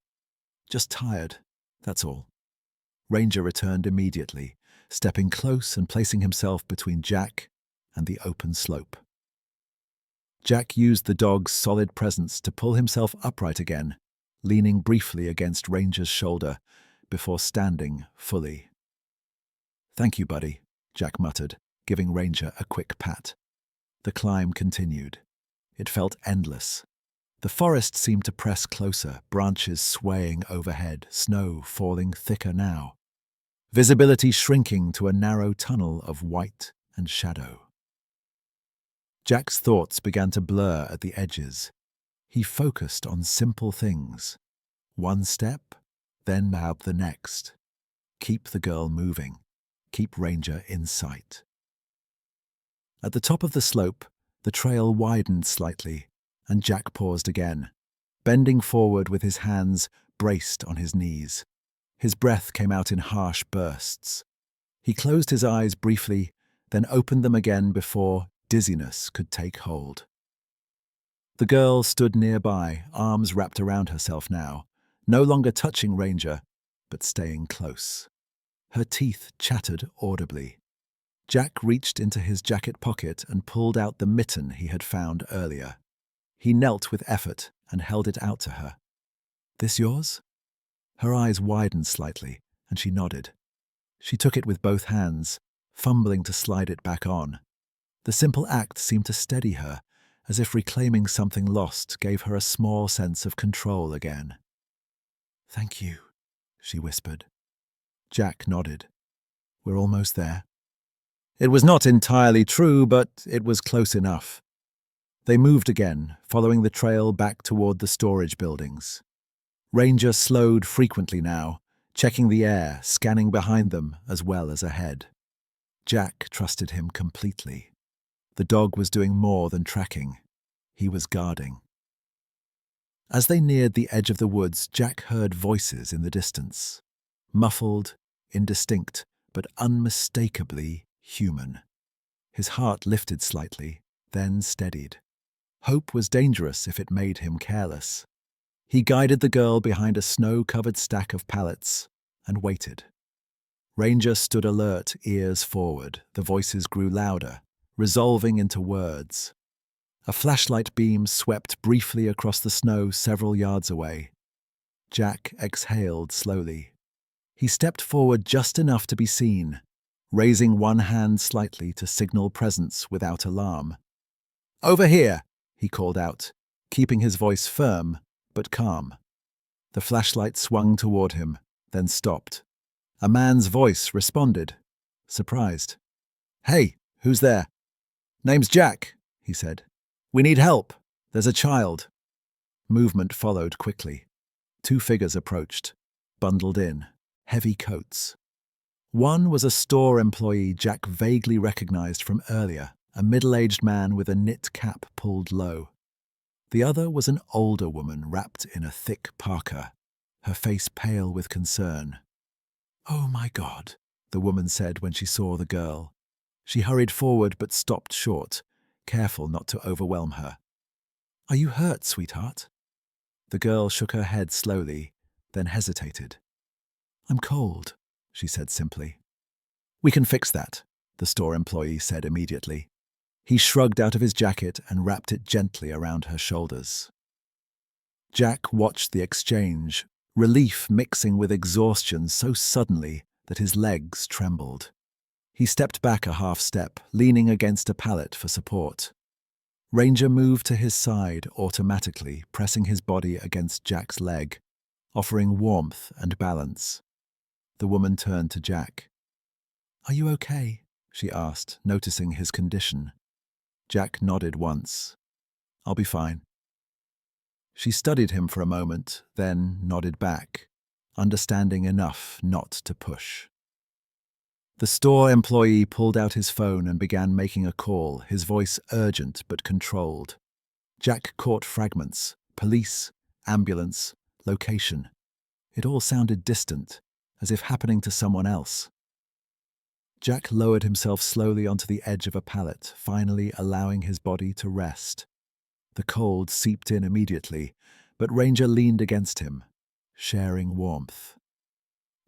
"Just tired, that's all." Ranger returned immediately, stepping close and placing himself between Jack and the open slope. Jack used the dog's solid presence to pull himself upright again, leaning briefly against Ranger's shoulder before standing fully. "Thank you, buddy," Jack muttered, giving Ranger a quick pat. The climb continued. It felt endless. The forest seemed to press closer, branches swaying overhead, snow falling thicker now. Visibility shrinking to a narrow tunnel of white and shadow. Jack's thoughts began to blur at the edges. He focused on simple things. One step, then out the next. Keep the girl moving. Keep Ranger in sight. At the top of the slope, the trail widened slightly, and Jack paused again, bending forward with his hands braced on his knees. His breath came out in harsh bursts. He closed his eyes briefly, then opened them again before dizziness could take hold. The girl stood nearby, arms wrapped around herself now, no longer touching Ranger, but staying close. Her teeth chattered audibly. Jack reached into his jacket pocket and pulled out the mitten he had found earlier. He knelt with effort and held it out to her. "This yours?" Her eyes widened slightly, and she nodded. She took it with both hands, fumbling to slide it back on. The simple act seemed to steady her, as if reclaiming something lost gave her a small sense of control again. "Thank you," she whispered. Jack nodded. "We're almost there." It was not entirely true, but it was close enough. They moved again, following the trail back toward the storage buildings. Ranger slowed frequently now, checking the air, scanning behind them as well as ahead. Jack trusted him completely. The dog was doing more than tracking. He was guarding. As they neared the edge of the woods, Jack heard voices in the distance. Muffled, indistinct, but unmistakably human. His heart lifted slightly, then steadied. Hope was dangerous if it made him careless. He guided the girl behind a snow-covered stack of pallets and waited. Ranger stood alert, ears forward. The voices grew louder, resolving into words. A flashlight beam swept briefly across the snow several yards away. Jack exhaled slowly. He stepped forward just enough to be seen, raising one hand slightly to signal presence without alarm. "Over here," he called out, keeping his voice firm but calm. The flashlight swung toward him, then stopped. A man's voice responded, surprised. "Hey, who's there?" "Name's Jack," he said. "We need help. There's a child." Movement followed quickly. Two figures approached, bundled in, heavy coats. One was a store employee Jack vaguely recognized from earlier, a middle-aged man with a knit cap pulled low. The other was an older woman wrapped in a thick parka, her face pale with concern. "Oh my God," the woman said when she saw the girl. She hurried forward but stopped short, careful not to overwhelm her. "Are you hurt, sweetheart?" The girl shook her head slowly, then hesitated. "I'm cold," she said simply. "We can fix that," the store employee said immediately. He shrugged out of his jacket and wrapped it gently around her shoulders. Jack watched the exchange, relief mixing with exhaustion so suddenly that his legs trembled. He stepped back a half step, leaning against a pallet for support. Ranger moved to his side automatically, pressing his body against Jack's leg, offering warmth and balance. The woman turned to Jack. "Are you okay?" she asked, noticing his condition. Jack nodded once. "I'll be fine." She studied him for a moment, then nodded back, understanding enough not to push. The store employee pulled out his phone and began making a call, his voice urgent but controlled. Jack caught fragments: police, ambulance, location. It all sounded distant, as if happening to someone else. Jack lowered himself slowly onto the edge of a pallet, finally allowing his body to rest. The cold seeped in immediately, but Ranger leaned against him, sharing warmth.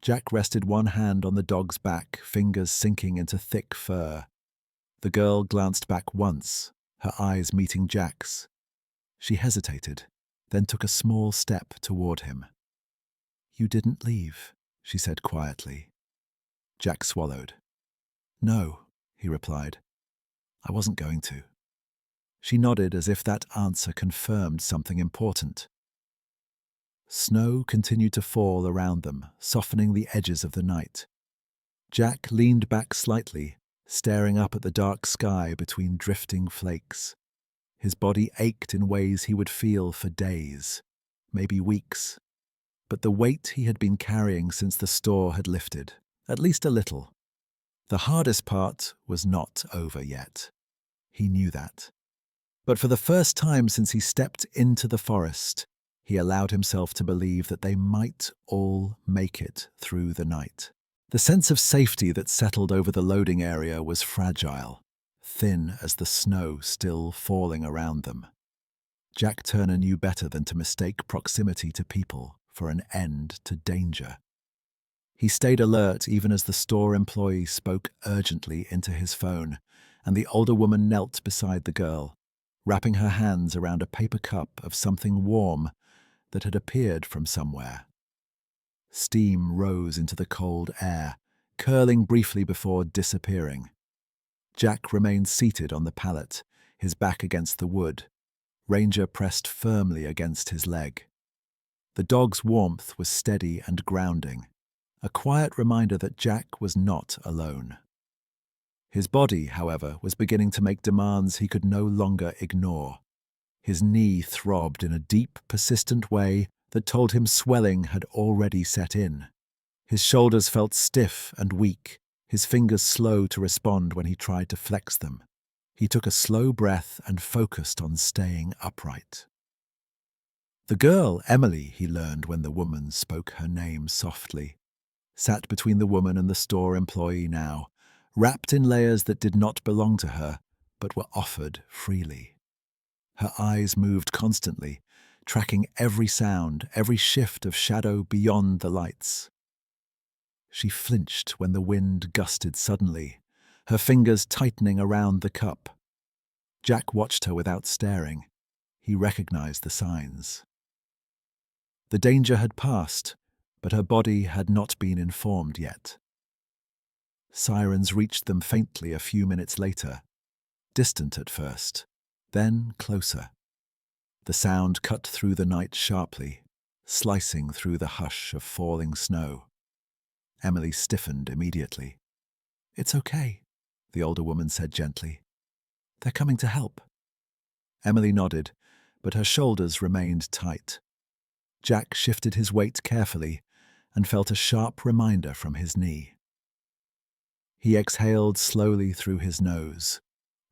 Jack rested one hand on the dog's back, fingers sinking into thick fur. The girl glanced back once, her eyes meeting Jack's. She hesitated, then took a small step toward him. "You didn't leave," she said quietly. Jack swallowed. "No," he replied. "I wasn't going to." She nodded as if that answer confirmed something important. Snow continued to fall around them, softening the edges of the night. Jack leaned back slightly, staring up at the dark sky between drifting flakes. His body ached in ways he would feel for days, maybe weeks. But the weight he had been carrying since the store had lifted, at least a little. The hardest part was not over yet. He knew that. But for the first time since he stepped into the forest, he allowed himself to believe that they might all make it through the night. The sense of safety that settled over the loading area was fragile, thin as the snow still falling around them. Jack Turner knew better than to mistake proximity to people for an end to danger. He stayed alert even as the store employee spoke urgently into his phone, and the older woman knelt beside the girl, wrapping her hands around a paper cup of something warm that had appeared from somewhere. Steam rose into the cold air, curling briefly before disappearing. Jack remained seated on the pallet, his back against the wood, Ranger pressed firmly against his leg. The dog's warmth was steady and grounding, a quiet reminder that Jack was not alone. His body, however, was beginning to make demands he could no longer ignore. His knee throbbed in a deep, persistent way that told him swelling had already set in. His shoulders felt stiff and weak, his fingers slow to respond when he tried to flex them. He took a slow breath and focused on staying upright. The girl, Emily, he learned when the woman spoke her name softly, sat between the woman and the store employee now, wrapped in layers that did not belong to her, but were offered freely. Her eyes moved constantly, tracking every sound, every shift of shadow beyond the lights. She flinched when the wind gusted suddenly, her fingers tightening around the cup. Jack watched her without staring. He recognized the signs. The danger had passed, but her body had not been informed yet. Sirens reached them faintly a few minutes later, distant at first, then closer. The sound cut through the night sharply, slicing through the hush of falling snow. Emily stiffened immediately. "It's okay," the older woman said gently. "They're coming to help." Emily nodded, but her shoulders remained tight. Jack shifted his weight carefully and felt a sharp reminder from his knee. He exhaled slowly through his nose,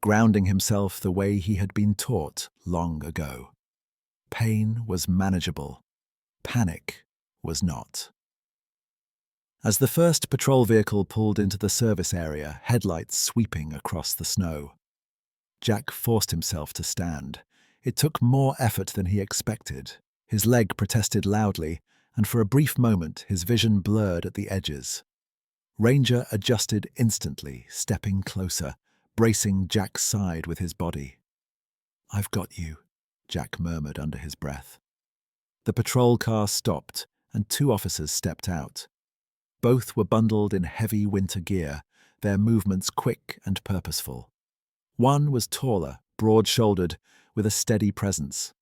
grounding himself the way he had been taught long ago. Pain was manageable. Panic was not. As the first patrol vehicle pulled into the service area, headlights sweeping across the snow, Jack forced himself to stand. It took more effort than he expected. His leg protested loudly, and for a brief moment his vision blurred at the edges. Ranger adjusted instantly, stepping closer, bracing Jack's side with his body. "I've got you," Jack murmured under his breath. The patrol car stopped, and two officers stepped out. Both were bundled in heavy winter gear, their movements quick and purposeful. One was taller, broad-shouldered, with a steady presence.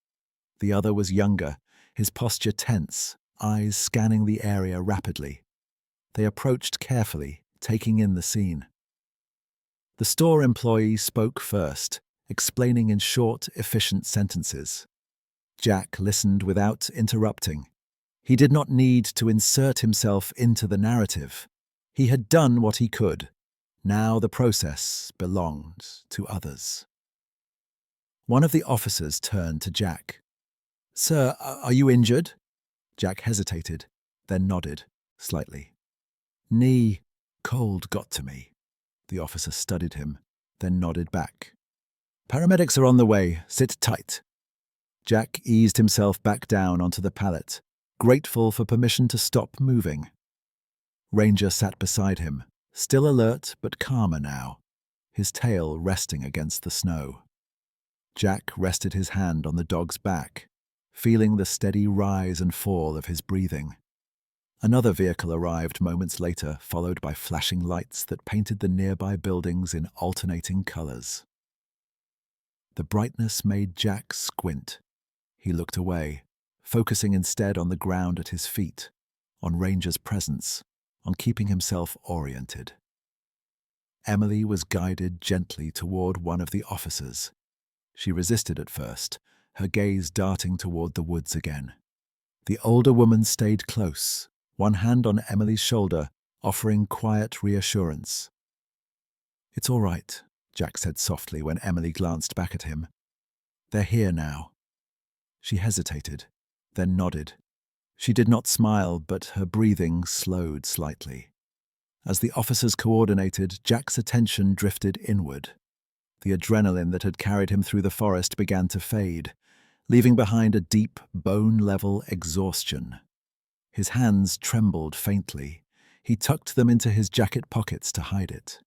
The other was younger, his posture tense, eyes scanning the area rapidly. They approached carefully, taking in the scene. The store employee spoke first, explaining in short, efficient sentences. Jack listened without interrupting. He did not need to insert himself into the narrative. He had done what he could. Now the process belonged to others. One of the officers turned to Jack. "Sir, are you injured?" Jack hesitated, then nodded, slightly. "Knee, cold got to me." The officer studied him, then nodded back. "Paramedics are on the way. Sit tight." Jack eased himself back down onto the pallet, grateful for permission to stop moving. Ranger sat beside him, still alert but calmer now, his tail resting against the snow. Jack rested his hand on the dog's back, feeling the steady rise and fall of his breathing. Another vehicle arrived moments later, followed by flashing lights that painted the nearby buildings in alternating colors. The brightness made Jack squint. He looked away, focusing instead on the ground at his feet, on Ranger's presence, on keeping himself oriented. Emily was guided gently toward one of the officers. She resisted at first, her gaze darting toward the woods again. The older woman stayed close, one hand on Emily's shoulder, offering quiet reassurance. "It's all right," Jack said softly when Emily glanced back at him. "They're here now." She hesitated, then nodded. She did not smile, but her breathing slowed slightly. As the officers coordinated, Jack's attention drifted inward. The adrenaline that had carried him through the forest began to fade, leaving behind a deep, bone-level exhaustion. His hands trembled faintly. He tucked them into his jacket pockets to hide it.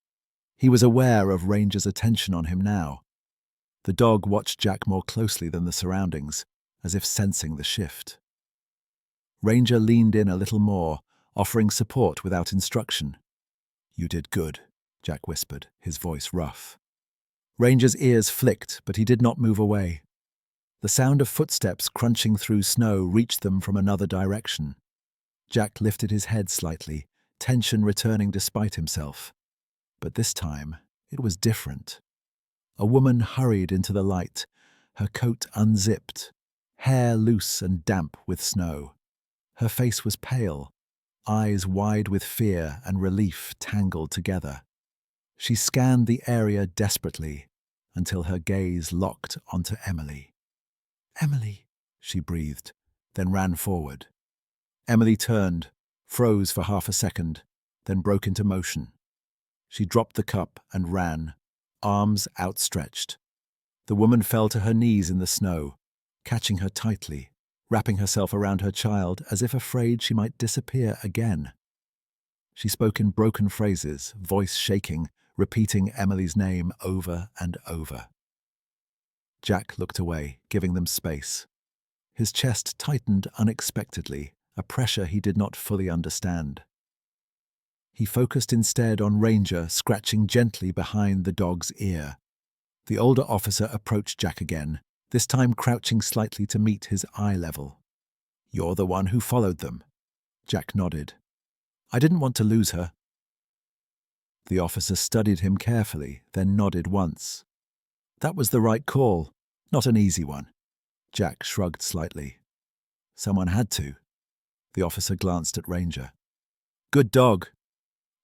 He was aware of Ranger's attention on him now. The dog watched Jack more closely than the surroundings, as if sensing the shift. Ranger leaned in a little more, offering support without instruction. "You did good," Jack whispered, his voice rough. Ranger's ears flicked, but he did not move away. The sound of footsteps crunching through snow reached them from another direction. Jack lifted his head slightly, tension returning despite himself. But this time, it was different. A woman hurried into the light, her coat unzipped, hair loose and damp with snow. Her face was pale, eyes wide with fear and relief tangled together. She scanned the area desperately until her gaze locked onto Emily. "Emily," she breathed, then ran forward. Emily turned, froze for half a second, then broke into motion. She dropped the cup and ran, arms outstretched. The woman fell to her knees in the snow, catching her tightly, wrapping herself around her child as if afraid she might disappear again. She spoke in broken phrases, voice shaking, repeating Emily's name over and over. Jack looked away, giving them space. His chest tightened unexpectedly, a pressure he did not fully understand. He focused instead on Ranger scratching gently behind the dog's ear. The older officer approached Jack again, this time crouching slightly to meet his eye level. "You're the one who followed them." Jack nodded. "I didn't want to lose her." The officer studied him carefully, then nodded once. "That was the right call, not an easy one." Jack shrugged slightly. "Someone had to." The officer glanced at Ranger. "Good dog."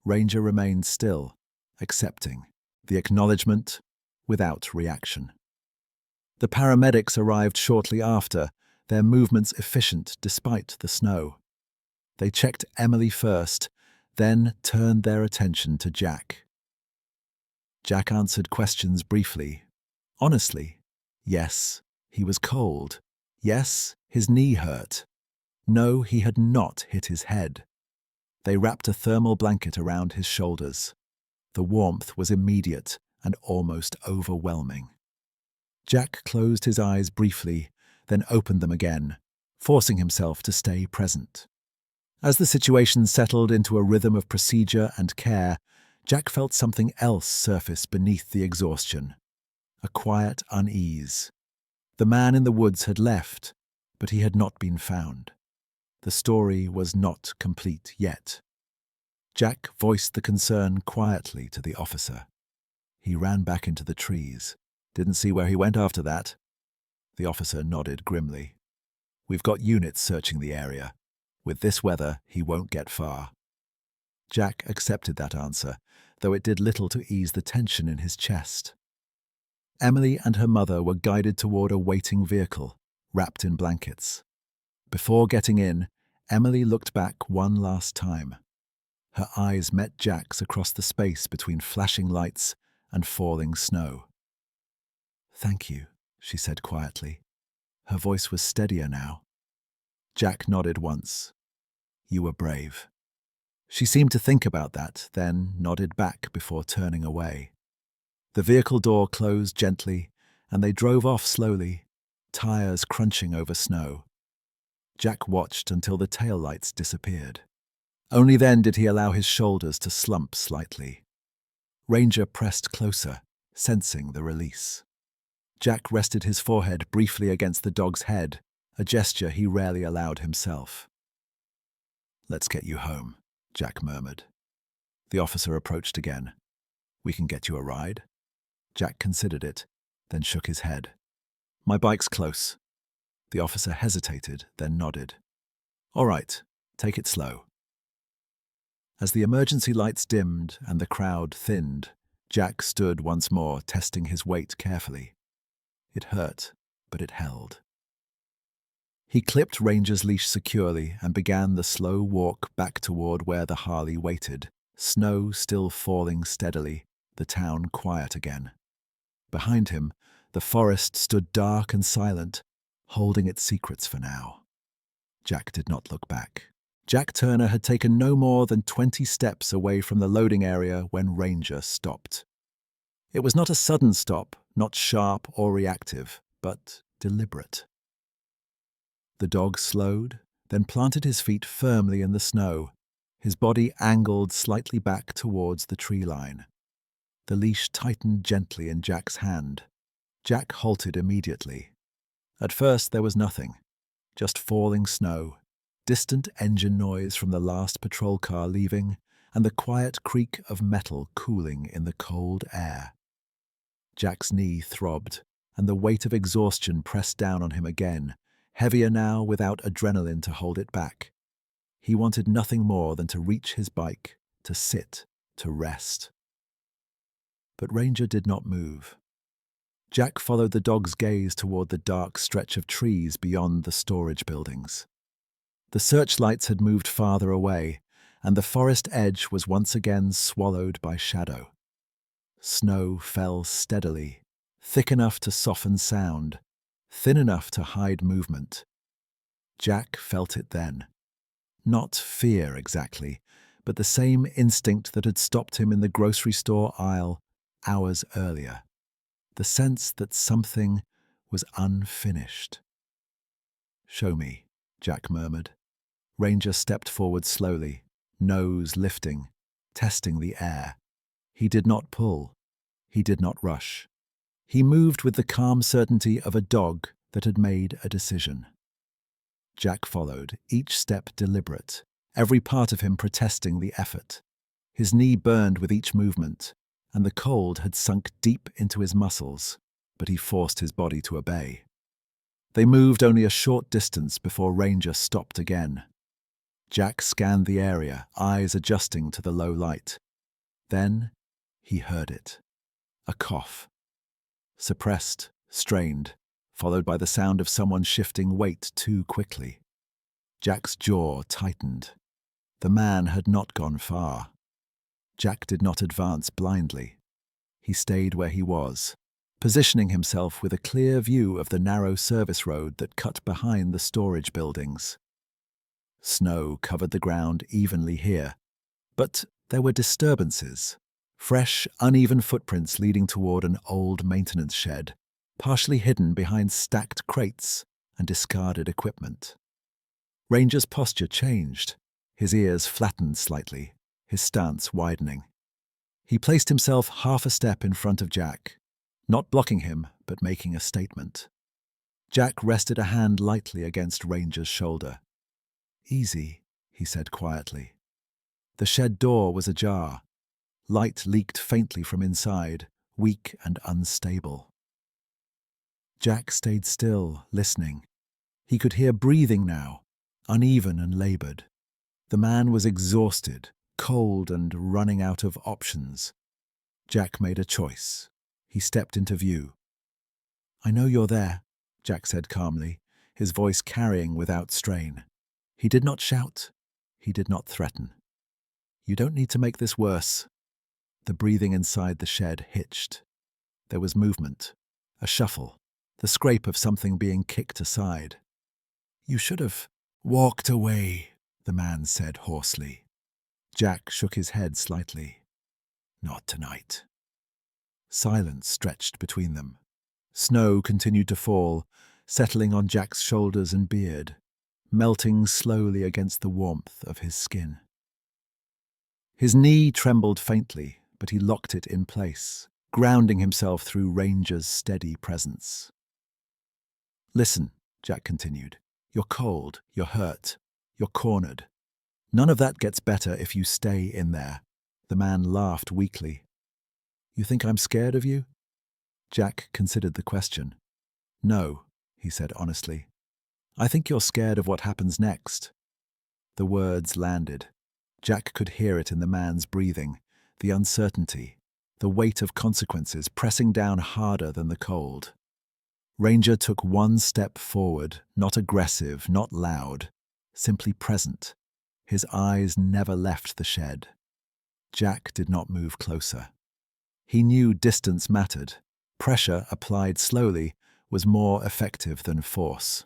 Ranger remained still, accepting. The acknowledgement, without reaction. The paramedics arrived shortly after, their movements efficient despite the snow. They checked Emily first, then turned their attention to Jack. Jack answered questions briefly. Honestly, yes, he was cold. Yes, his knee hurt. No, he had not hit his head. They wrapped a thermal blanket around his shoulders. The warmth was immediate and almost overwhelming. Jack closed his eyes briefly, then opened them again, forcing himself to stay present. As the situation settled into a rhythm of procedure and care, Jack felt something else surface beneath the exhaustion. A quiet unease. The man in the woods had left, but he had not been found. The story was not complete yet. Jack voiced the concern quietly to the officer. He ran back into the trees. Didn't see where he went after that. The officer nodded grimly. We've got units searching the area. With this weather, he won't get far. Jack accepted that answer, though it did little to ease the tension in his chest. Emily and her mother were guided toward a waiting vehicle, wrapped in blankets. Before getting in, Emily looked back one last time. Her eyes met Jack's across the space between flashing lights and falling snow. "Thank you," she said quietly. Her voice was steadier now. Jack nodded once. "You were brave." She seemed to think about that, then nodded back before turning away. The vehicle door closed gently, and they drove off slowly, tires crunching over snow. Jack watched until the taillights disappeared. Only then did he allow his shoulders to slump slightly. Ranger pressed closer, sensing the release. Jack rested his forehead briefly against the dog's head, a gesture he rarely allowed himself. "Let's get you home," Jack murmured. The officer approached again. "We can get you a ride?" Jack considered it, then shook his head. "My bike's close." The officer hesitated, then nodded. "All right, take it slow." As the emergency lights dimmed and the crowd thinned, Jack stood once more, testing his weight carefully. It hurt, but it held. He clipped Ranger's leash securely and began the slow walk back toward where the Harley waited, snow still falling steadily, the town quiet again. Behind him, the forest stood dark and silent, holding its secrets for now. Jack did not look back. Jack Turner had taken no more than 20 steps away from the loading area when Ranger stopped. It was not a sudden stop, not sharp or reactive, but deliberate. The dog slowed, then planted his feet firmly in the snow, his body angled slightly back towards the tree line. The leash tightened gently in Jack's hand. Jack halted immediately. At first there was nothing, just falling snow, distant engine noise from the last patrol car leaving, and the quiet creak of metal cooling in the cold air. Jack's knee throbbed, and the weight of exhaustion pressed down on him again, heavier now without adrenaline to hold it back. He wanted nothing more than to reach his bike, to sit, to rest. But Ranger did not move. Jack followed the dog's gaze toward the dark stretch of trees beyond the storage buildings. The searchlights had moved farther away, and the forest edge was once again swallowed by shadow. Snow fell steadily, thick enough to soften sound, thin enough to hide movement. Jack felt it then. Not fear exactly, but the same instinct that had stopped him in the grocery store aisle hours earlier. The sense that something was unfinished. "Show me," Jack murmured. Ranger stepped forward slowly, nose lifting, testing the air. He did not pull. He did not rush. He moved with the calm certainty of a dog that had made a decision. Jack followed, each step deliberate, every part of him protesting the effort. His knee burned with each movement, and the cold had sunk deep into his muscles, but he forced his body to obey. They moved only a short distance before Ranger stopped again. Jack scanned the area, eyes adjusting to the low light. Then he heard it. A cough. suppressed, strained, followed by the sound of someone shifting weight too quickly. Jack's jaw tightened. The man had not gone far. Jack did not advance blindly. He stayed where he was, positioning himself with a clear view of the narrow service road that cut behind the storage buildings. Snow covered the ground evenly here, but there were disturbances. Fresh, uneven footprints leading toward an old maintenance shed, partially hidden behind stacked crates and discarded equipment. Ranger's posture changed. His ears flattened slightly, his stance widening. He placed himself half a step in front of Jack, not blocking him, but making a statement. Jack rested a hand lightly against Ranger's shoulder. "Easy," he said quietly. The shed door was ajar. Light leaked faintly from inside, weak and unstable. Jack stayed still, listening. He could hear breathing now, uneven and labored. The man was exhausted, cold and running out of options. Jack made a choice. He stepped into view. "I know you're there," Jack said calmly, his voice carrying without strain. He did not shout. He did not threaten. "You don't need to make this worse." The breathing inside the shed hitched. There was movement, a shuffle, the scrape of something being kicked aside. "You should have walked away," the man said hoarsely. Jack shook his head slightly. "Not tonight." Silence stretched between them. Snow continued to fall, settling on Jack's shoulders and beard, melting slowly against the warmth of his skin. His knee trembled faintly, but he locked it in place, grounding himself through Ranger's steady presence. "Listen," Jack continued. "You're cold, you're hurt, you're cornered. None of that gets better if you stay in there." The man laughed weakly. "You think I'm scared of you?" Jack considered the question. "No," he said honestly. "I think you're scared of what happens next." The words landed. Jack could hear it in the man's breathing, the uncertainty, the weight of consequences pressing down harder than the cold. Ranger took one step forward, not aggressive, not loud, simply present. His eyes never left the shed. Jack did not move closer. He knew distance mattered. Pressure applied slowly was more effective than force.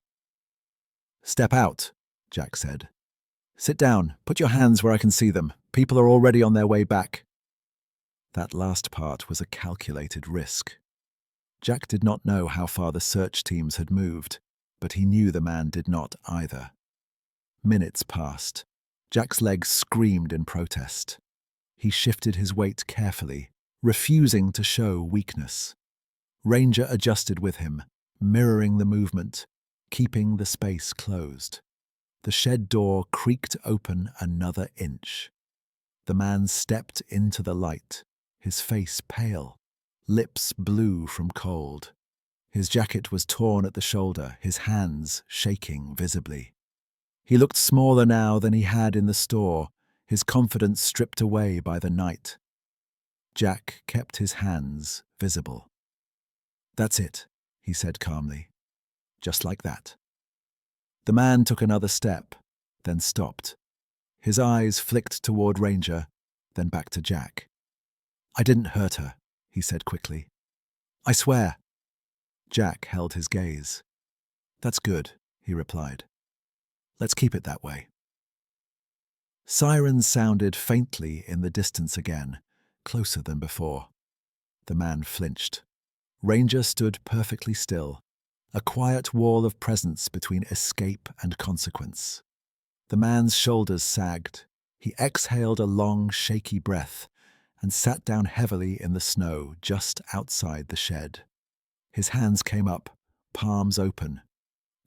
"Step out," Jack said. "Sit down. Put your hands where I can see them. People are already on their way back." That last part was a calculated risk. Jack did not know how far the search teams had moved, but he knew the man did not either. Minutes passed. Jack's legs screamed in protest. He shifted his weight carefully, refusing to show weakness. Ranger adjusted with him, mirroring the movement, keeping the space closed. The shed door creaked open another inch. The man stepped into the light, his face pale, lips blue from cold. His jacket was torn at the shoulder, his hands shaking visibly. He looked smaller now than he had in the store, his confidence stripped away by the night. Jack kept his hands visible. "That's it," he said calmly. "Just like that." The man took another step, then stopped. His eyes flicked toward Ranger, then back to Jack. "I didn't hurt her," he said quickly. "I swear." Jack held his gaze. "That's good," he replied. "Let's keep it that way." Sirens sounded faintly in the distance again, closer than before. The man flinched. Ranger stood perfectly still, a quiet wall of presence between escape and consequence. The man's shoulders sagged. He exhaled a long, shaky breath and sat down heavily in the snow just outside the shed. His hands came up, palms open.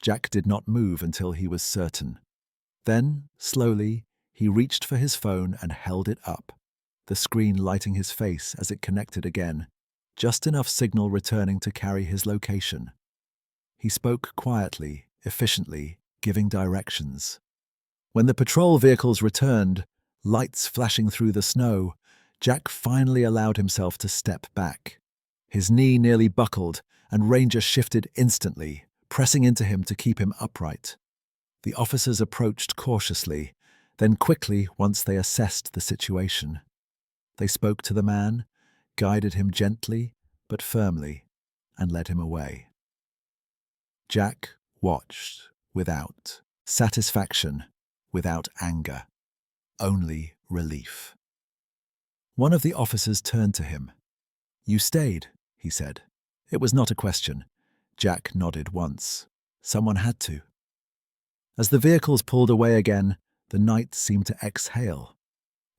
Jack did not move until he was certain. Then, slowly, he reached for his phone and held it up, the screen lighting his face as it connected again, just enough signal returning to carry his location. He spoke quietly, efficiently, giving directions. When the patrol vehicles returned, lights flashing through the snow, Jack finally allowed himself to step back. His knee nearly buckled, and Ranger shifted instantly, pressing into him to keep him upright. The officers approached cautiously, then quickly once they assessed the situation. They spoke to the man, guided him gently but firmly, and led him away. Jack watched without satisfaction, without anger, only relief. One of the officers turned to him. "You stayed," he said. It was not a question. Jack nodded once. Someone had to. As the vehicles pulled away again, the night seemed to exhale.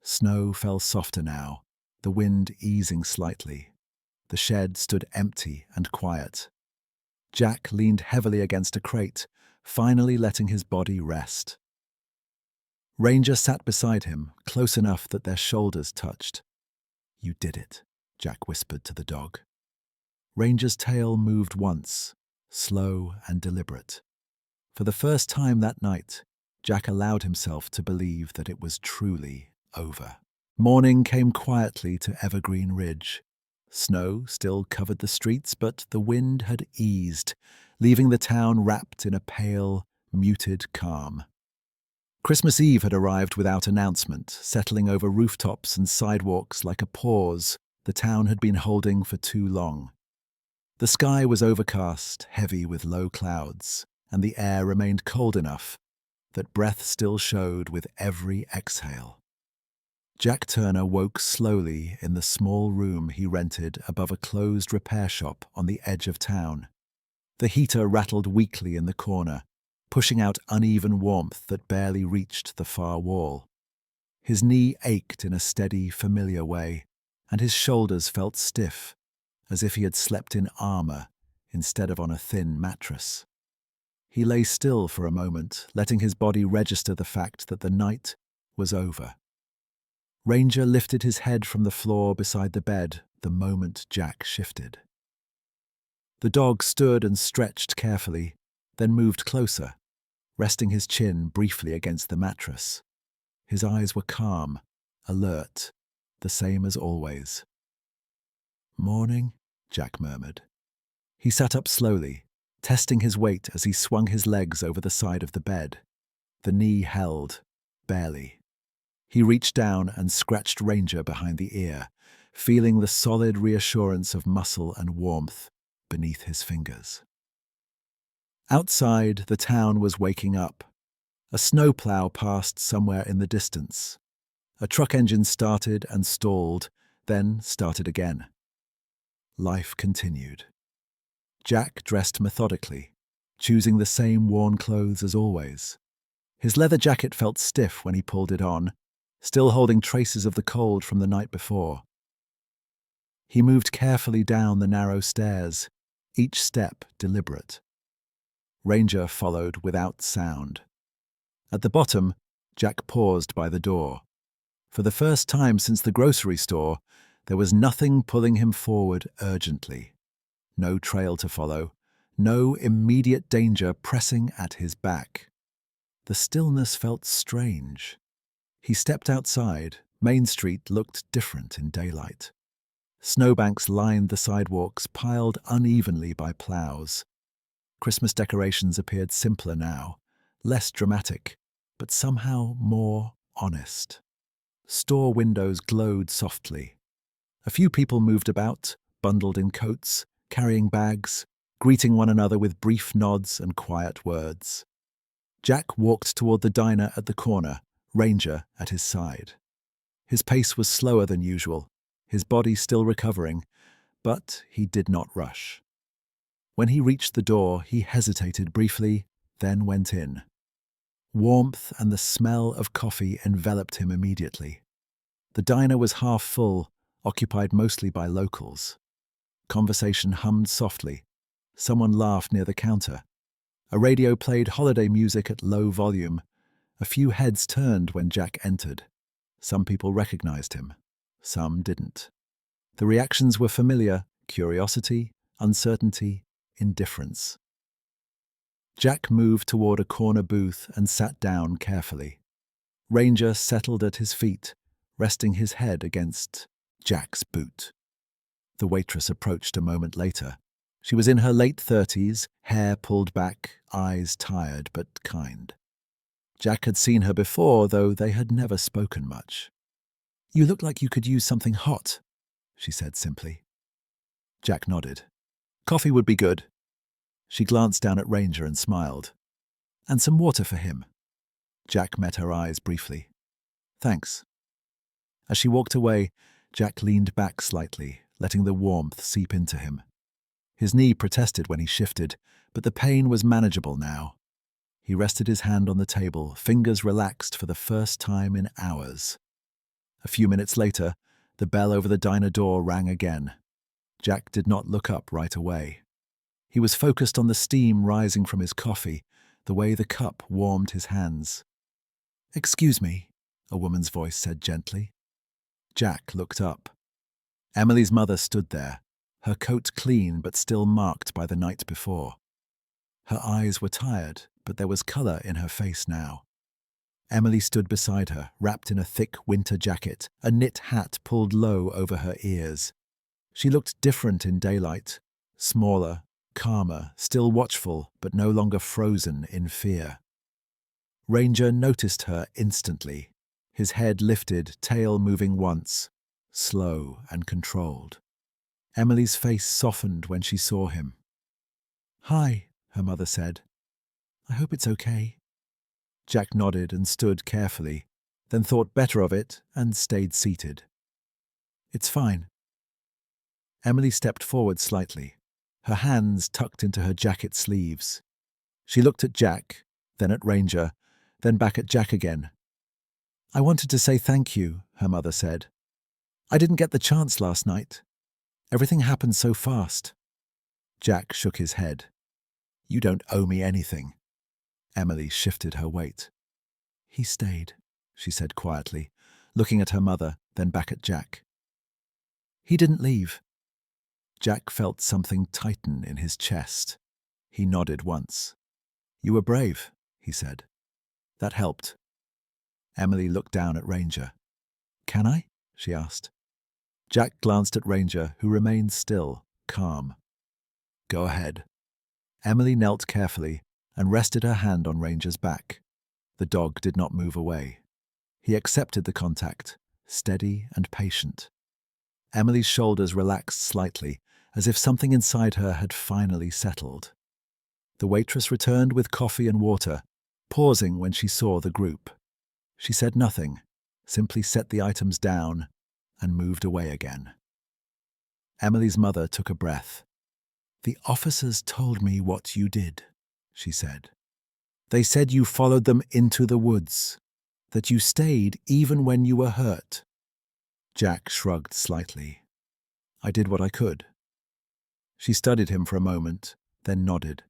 Snow fell softer now, the wind easing slightly. The shed stood empty and quiet. Jack leaned heavily against a crate, finally letting his body rest. Ranger sat beside him, close enough that their shoulders touched. "You did it," Jack whispered to the dog. Ranger's tail moved once, slow and deliberate. For the first time that night, Jack allowed himself to believe that it was truly over. Morning came quietly to Evergreen Ridge. Snow still covered the streets, but the wind had eased, leaving the town wrapped in a pale, muted calm. Christmas Eve had arrived without announcement, settling over rooftops and sidewalks like a pause the town had been holding for too long. The sky was overcast, heavy with low clouds, and the air remained cold enough that breath still showed with every exhale. Jack Turner woke slowly in the small room he rented above a closed repair shop on the edge of town. The heater rattled weakly in the corner, pushing out uneven warmth that barely reached the far wall. His knee ached in a steady, familiar way, and his shoulders felt stiff, as if he had slept in armor instead of on a thin mattress. He lay still for a moment, letting his body register the fact that the night was over. Ranger lifted his head from the floor beside the bed the moment Jack shifted. The dog stood and stretched carefully, then moved closer, resting his chin briefly against the mattress. His eyes were calm, alert, the same as always. "Morning," Jack murmured. He sat up slowly, testing his weight as he swung his legs over the side of the bed. The knee held, barely. He reached down and scratched Ranger behind the ear, feeling the solid reassurance of muscle and warmth beneath his fingers. Outside, the town was waking up. A snowplow passed somewhere in the distance. A truck engine started and stalled, then started again. Life continued. Jack dressed methodically, choosing the same worn clothes as always. His leather jacket felt stiff when he pulled it on, still holding traces of the cold from the night before. He moved carefully down the narrow stairs, each step deliberate. Ranger followed without sound. At the bottom, Jack paused by the door. For the first time since the grocery store, there was nothing pulling him forward urgently. No trail to follow, no immediate danger pressing at his back. The stillness felt strange. He stepped outside. Main Street looked different in daylight. Snowbanks lined the sidewalks, piled unevenly by plows. Christmas decorations appeared simpler now, less dramatic, but somehow more honest. Store windows glowed softly. A few people moved about, bundled in coats, carrying bags, greeting one another with brief nods and quiet words. Jack walked toward the diner at the corner, Ranger at his side. His pace was slower than usual, his body still recovering, but he did not rush. When he reached the door, he hesitated briefly, then went in. Warmth and the smell of coffee enveloped him immediately. The diner was half full, occupied mostly by locals. Conversation hummed softly. Someone laughed near the counter. A radio played holiday music at low volume. A few heads turned when Jack entered. Some people recognized him. Some didn't. The reactions were familiar: curiosity, uncertainty, indifference. Jack moved toward a corner booth and sat down carefully. Ranger settled at his feet, resting his head against Jack's boot. The waitress approached a moment later. She was in her late 30s, hair pulled back, eyes tired but kind. Jack had seen her before, though they had never spoken much. "You look like you could use something hot," she said simply. Jack nodded. "Coffee would be good." She glanced down at Ranger and smiled. "And some water for him." Jack met her eyes briefly. "Thanks." As she walked away, Jack leaned back slightly, letting the warmth seep into him. His knee protested when he shifted, but the pain was manageable now. He rested his hand on the table, fingers relaxed for the first time in hours. A few minutes later, the bell over the diner door rang again. Jack did not look up right away. He was focused on the steam rising from his coffee, the way the cup warmed his hands. "Excuse me," a woman's voice said gently. Jack looked up. Emily's mother stood there, her coat clean but still marked by the night before. Her eyes were tired, but there was colour in her face now. Emily stood beside her, wrapped in a thick winter jacket, a knit hat pulled low over her ears. She looked different in daylight, smaller, calmer, still watchful, but no longer frozen in fear. Ranger noticed her instantly, his head lifted, tail moving once, slow and controlled. Emily's face softened when she saw him. "Hi," her mother said. "I hope it's okay." Jack nodded and stood carefully, then thought better of it and stayed seated. "It's fine." Emily stepped forward slightly, her hands tucked into her jacket sleeves. She looked at Jack, then at Ranger, then back at Jack again. "I wanted to say thank you," her mother said. "I didn't get the chance last night. Everything happened so fast." Jack shook his head. "You don't owe me anything." Emily shifted her weight. "He stayed," she said quietly, looking at her mother, then back at Jack. "He didn't leave." Jack felt something tighten in his chest. He nodded once. "You were brave," he said. "That helped." Emily looked down at Ranger. "Can I?" she asked. Jack glanced at Ranger, who remained still, calm. "Go ahead." Emily knelt carefully and rested her hand on Ranger's back. The dog did not move away. He accepted the contact, steady and patient. Emily's shoulders relaxed slightly, as if something inside her had finally settled. The waitress returned with coffee and water, pausing when she saw the group. She said nothing, simply set the items down and moved away again. Emily's mother took a breath. "The officers told me what you did," she said. "They said you followed them into the woods, that you stayed even when you were hurt." Jack shrugged slightly. "I did what I could." She studied him for a moment, then nodded.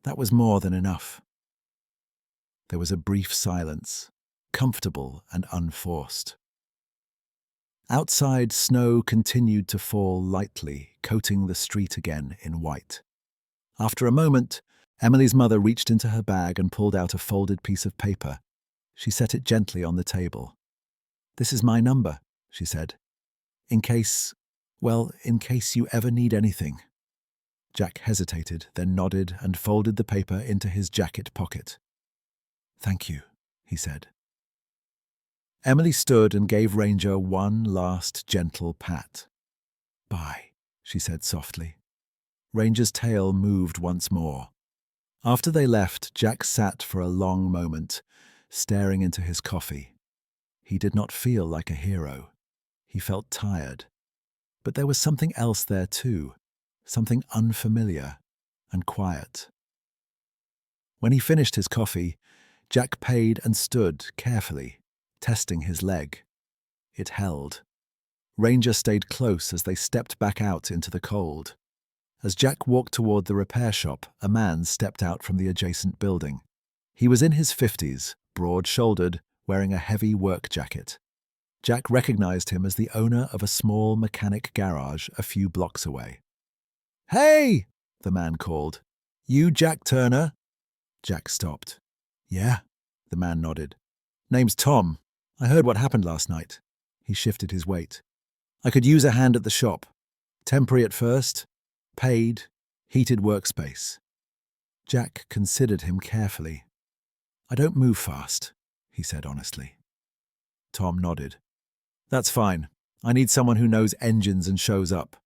"That was more than enough." There was a brief silence, comfortable and unforced. Outside, snow continued to fall lightly, coating the street again in white. After a moment, Emily's mother reached into her bag and pulled out a folded piece of paper. She set it gently on the table. "This is my number," she said. In case you ever need anything." Jack hesitated, then nodded and folded the paper into his jacket pocket. "Thank you," he said. Emily stood and gave Ranger one last gentle pat. "Bye," she said softly. Ranger's tail moved once more. After they left, Jack sat for a long moment, staring into his coffee. He did not feel like a hero. He felt tired. But there was something else there too, something unfamiliar and quiet. When he finished his coffee, Jack paid and stood carefully, testing his leg. It held. Ranger stayed close as they stepped back out into the cold. As Jack walked toward the repair shop, a man stepped out from the adjacent building. He was in his 50s, broad-shouldered, wearing a heavy work jacket. Jack recognized him as the owner of a small mechanic garage a few blocks away. "Hey!" the man called. "You Jack Turner?" Jack stopped. "Yeah," the man nodded. "Name's Tom. I heard what happened last night." He shifted his weight. "I could use a hand at the shop." Temporary at first, paid, heated workspace. Jack considered him carefully. I don't move fast, he said honestly. Tom nodded. That's fine. I need someone who knows engines and shows up.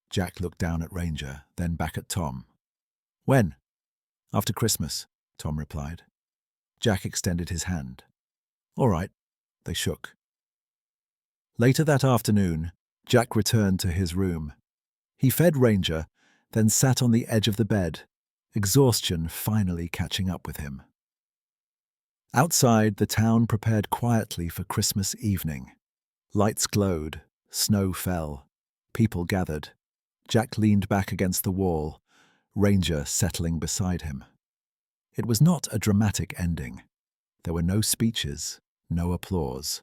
Jack looked down at Ranger, then back at Tom. When? After Christmas, Tom replied. Jack extended his hand. All right. They shook. Later that afternoon, Jack returned to his room. He fed Ranger, then sat on the edge of the bed, exhaustion finally catching up with him. Outside, the town prepared quietly for Christmas evening. Lights glowed, snow fell, people gathered. Jack leaned back against the wall, Ranger settling beside him. It was not a dramatic ending. There were no speeches, no applause.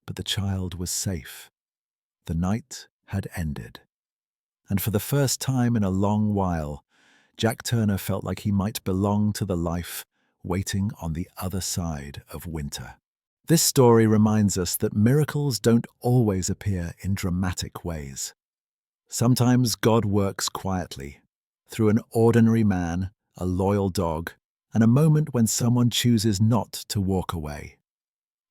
But the child was safe. The night had ended. And for the first time in a long while, Jack Turner felt like he might belong to the life waiting on the other side of winter. This story reminds us that miracles don't always appear in dramatic ways. Sometimes God works quietly, through an ordinary man, a loyal dog, and a moment when someone chooses not to walk away.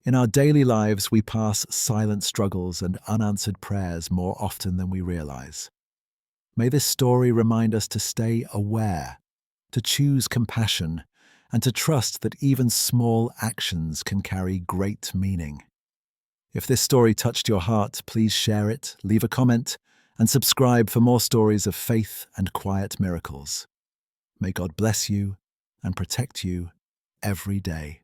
In our daily lives, we pass silent struggles and unanswered prayers more often than we realize. May this story remind us to stay aware, to choose compassion, and to trust that even small actions can carry great meaning. If this story touched your heart, please share it, leave a comment, and subscribe for more stories of faith and quiet miracles. May God bless you and protect you every day.